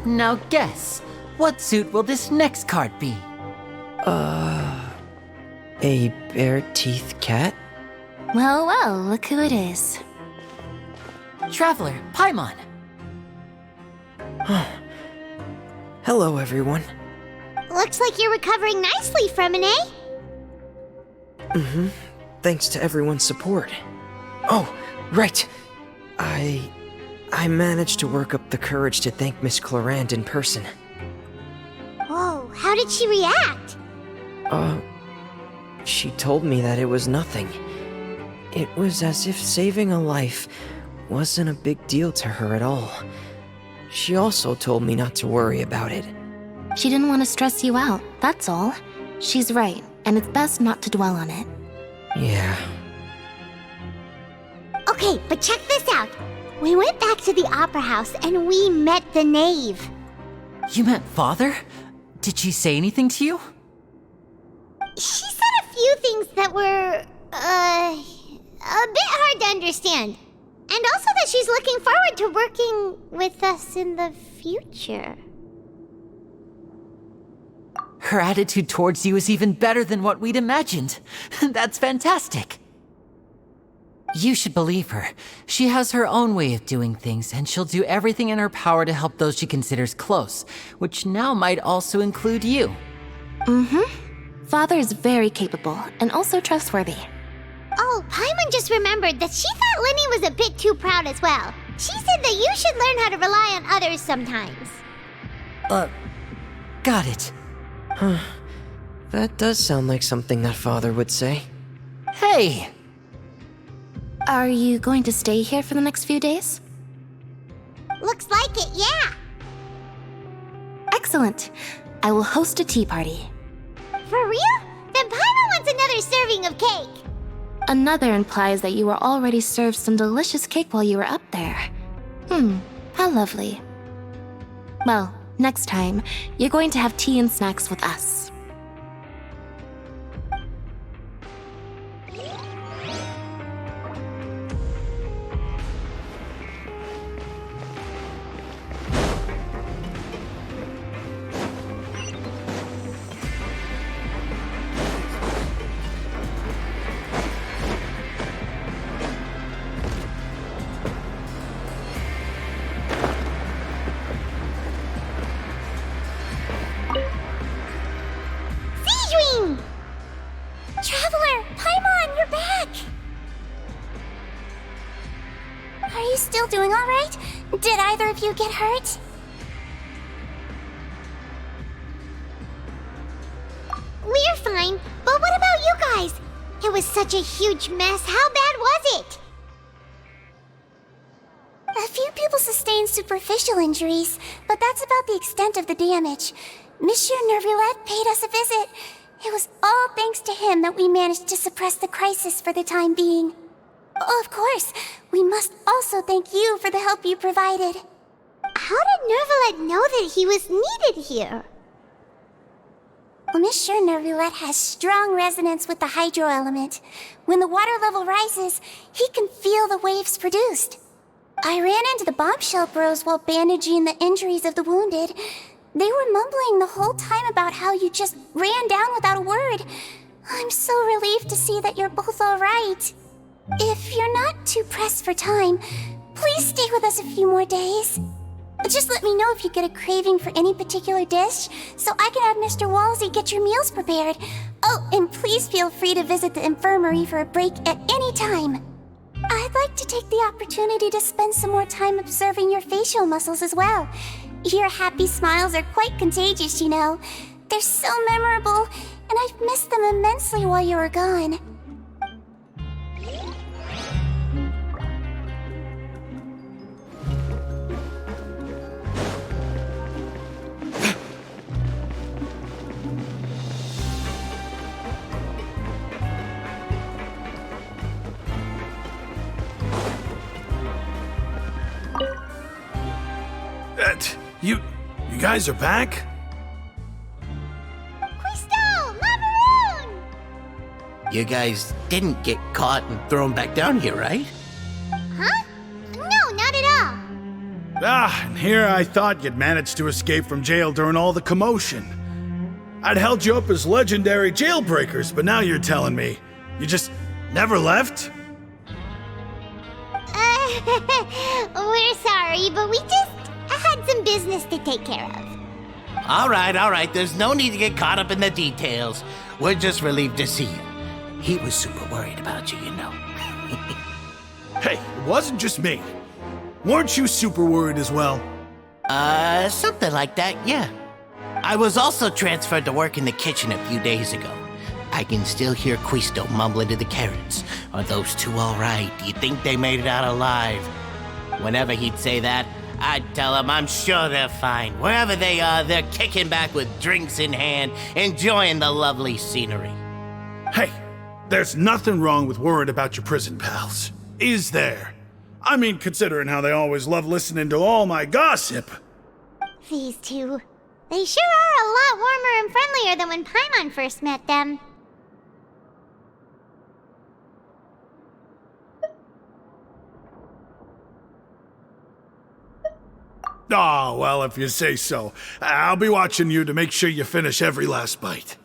Now guess, what suit will this next card be? A bare-teeth cat? Well, well, look who it is. Traveler, Paimon. Hello, everyone. Looks like you're recovering nicely from it, eh? Mm-hmm. Thanks to everyone's support. Oh, right. I managed to work up the courage to thank Miss Clorand in person. Whoa, how did she react? She told me that it was nothing. It was as if saving a life wasn't a big deal to her at all. She also told me not to worry about it. She didn't want to stress you out, that's all. She's right, and it's best not to dwell on it. Yeah. Okay, but check this out. We went back to the opera house and we met the Knave. You met Father? Did she say anything to you? She said a few things that were, a bit hard to understand. And also that she's looking forward to working with us in the future. Her attitude towards you is even better than what we'd imagined. That's fantastic. You should believe her. She has her own way of doing things, and she'll do everything in her power to help those she considers close, which now might also include you. Father is very capable and also trustworthy. Oh, Paimon just remembered that she thought Lyney was a bit too proud as well. She said that you should learn how to rely on others sometimes. Got it. That does sound like something that Father would say. Hey! Are you going to stay here for the next few days? Looks like it, yeah. Excellent. I will host a tea party. For real? Then Paimon wants another serving of cake. Another implies that you were already served some delicious cake while you were up there. How lovely. Well, next time, you're going to have tea and snacks with us. Traveler! Paimon, you're back! Are you still doing alright? Did either of you get hurt? We're fine, but what about you guys? It was such a huge mess. How bad was it? A few people sustained superficial injuries, but that's about the extent of the damage. Monsieur Neuvillette paid us a visit. It was all thanks to him that we managed to suppress the crisis for the time being. Oh, of course, we must also thank you for the help you provided. How did Neuvillette know that he was needed here? Well, Monsieur Neuvillette has strong resonance with the hydro element. When the water level rises, he can feel the waves produced. I ran into the bombshell bros while bandaging the injuries of the wounded. They were mumbling the whole time about how you just ran down without a word. I'm so relieved to see that you're both alright. If you're not too pressed for time, please stay with us a few more days. Just let me know if you get a craving for any particular dish, so I can have Mr. Walsey get your meals prepared. Oh, and please feel free to visit the infirmary for a break at any time. I'd like to take the opportunity to spend some more time observing your facial muscles as well. Your happy smiles are quite contagious, you know. They're so memorable, and I've missed them immensely while you were gone. You guys are back? Crystal! Macaroon! You guys didn't get caught and thrown back down here, right? Huh? No, not at all. And here I thought you'd managed to escape from jail during all the commotion. I'd held you up as legendary jailbreakers, but now you're telling me you just never left? We're sorry, but we just had some business to take care of. All right. There's no need to get caught up in the details. We're just relieved to see you. He was super worried about you, you know. Hey, it wasn't just me. Weren't you super worried as well? Something like that, yeah. I was also transferred to work in the kitchen a few days ago. I can still hear Quisto mumbling to the carrots. Are those two all right? Do you think they made it out alive? Whenever he'd say that, I'd tell him I'm sure they're fine. Wherever they are, they're kicking back with drinks in hand, enjoying the lovely scenery. Hey, there's nothing wrong with worrying about your prison pals. Is there? I mean, considering how they always love listening to all my gossip. These two. They sure are a lot warmer and friendlier than when Paimon first met them. Oh, well, if you say so. I'll be watching you to make sure you finish every last bite.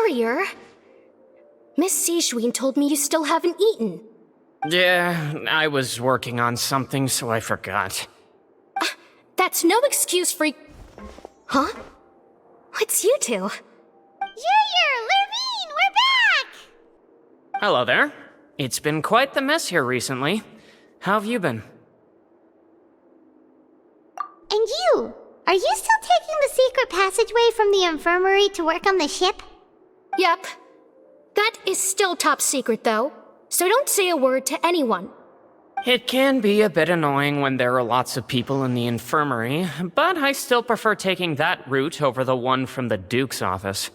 Courier? Miss Sijwin told me you still haven't eaten. Yeah, I was working on something, so I forgot. That's no excuse for... Huh? It's you two. Courier, Lurvine, we're back! Hello there. It's been quite the mess here recently. How have you been? And you? Are you still taking the secret passageway from the infirmary to work on the ship? Yep. That is still top secret, though, so don't say a word to anyone. It can be a bit annoying when there are lots of people in the infirmary, but I still prefer taking that route over the one from the Duke's office.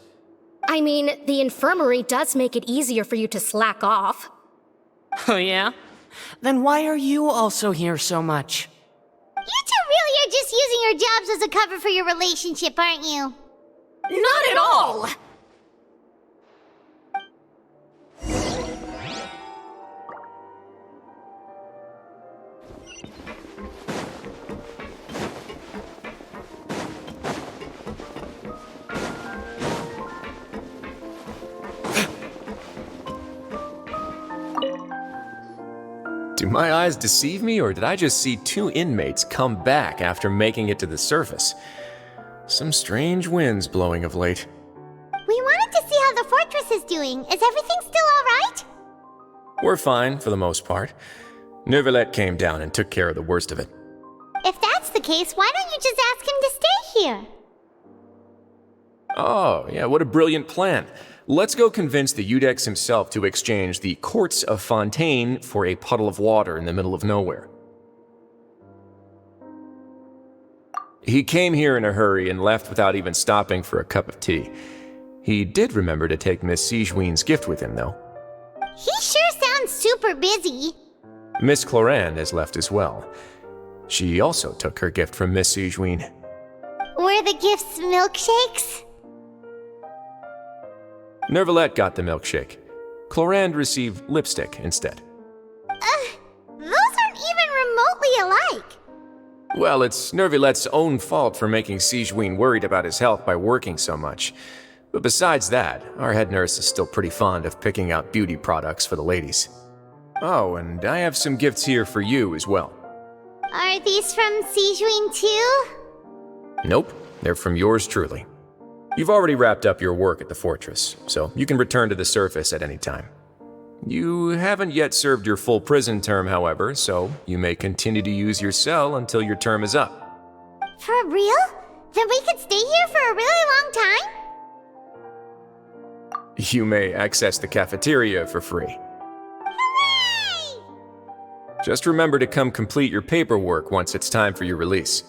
I mean, the infirmary does make it easier for you to slack off. Oh yeah? Then why are you also here so much? You two really are just using your jobs as a cover for your relationship, aren't you? Not at all! Do my eyes deceive me, or did I just see two inmates come back after making it to the surface? Some strange winds blowing of late. We wanted to see how the fortress is doing. Is everything still alright? We're fine, for the most part. Neuvillette came down and took care of the worst of it. If that's the case, why don't you just ask him to stay here? Oh, yeah, what a brilliant plan. Let's go convince the Udex himself to exchange the courts of Fontaine for a puddle of water in the middle of nowhere. He came here in a hurry and left without even stopping for a cup of tea. He did remember to take Miss Sijwin's gift with him, though. He sure sounds super busy. Miss Clorand has left as well. She also took her gift from Miss Sijwin. Were the gifts milkshakes? Neuvillette got the milkshake. Clorand received lipstick instead. Those aren't even remotely alike. Well, it's Neuvillette's own fault for making Sijwin worried about his health by working so much. But besides that, our head nurse is still pretty fond of picking out beauty products for the ladies. Oh, and I have some gifts here for you as well. Are these from Sijwin too? Nope, they're from yours truly. You've already wrapped up your work at the fortress, so you can return to the surface at any time. You haven't yet served your full prison term, however, so you may continue to use your cell until your term is up. For real? Then we could stay here for a really long time? You may access the cafeteria for free. Hooray! Just remember to come complete your paperwork once it's time for your release.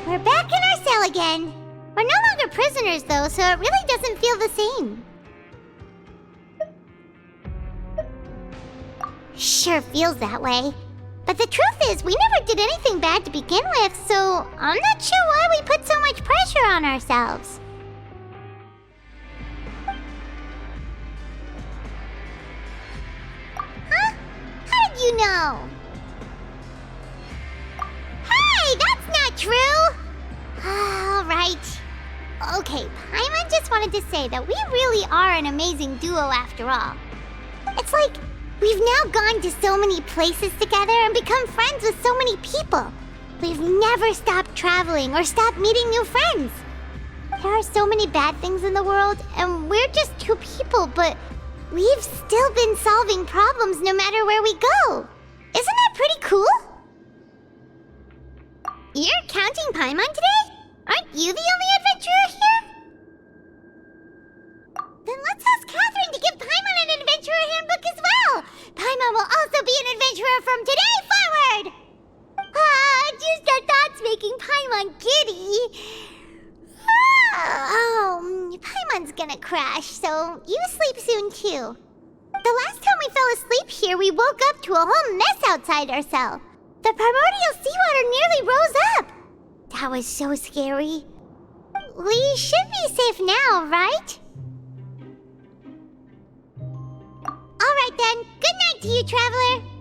We're back in our cell again. We're no longer prisoners, though, so it really doesn't feel the same. Sure feels that way. But the truth is, we never did anything bad to begin with, so I'm not sure why we put so much pressure on ourselves. Huh? How did you know? Hey, that's not true! Alright. Okay, Paimon just wanted to say that we really are an amazing duo after all. It's like, we've now gone to so many places together and become friends with so many people. We've never stopped traveling or stopped meeting new friends. There are so many bad things in the world, and we're just two people, but we've still been solving problems no matter where we go. Isn't that pretty cool? You're counting Paimon today? Aren't you the only adventurer here? Paimon will also be an adventurer from today forward! Just the thoughts making Paimon giddy. Paimon's gonna crash, so you sleep soon too. The last time we fell asleep here, we woke up to a whole mess outside our cell. The primordial seawater nearly rose up. That was so scary. We should be safe now, right? Alright then, good night to you, Traveler.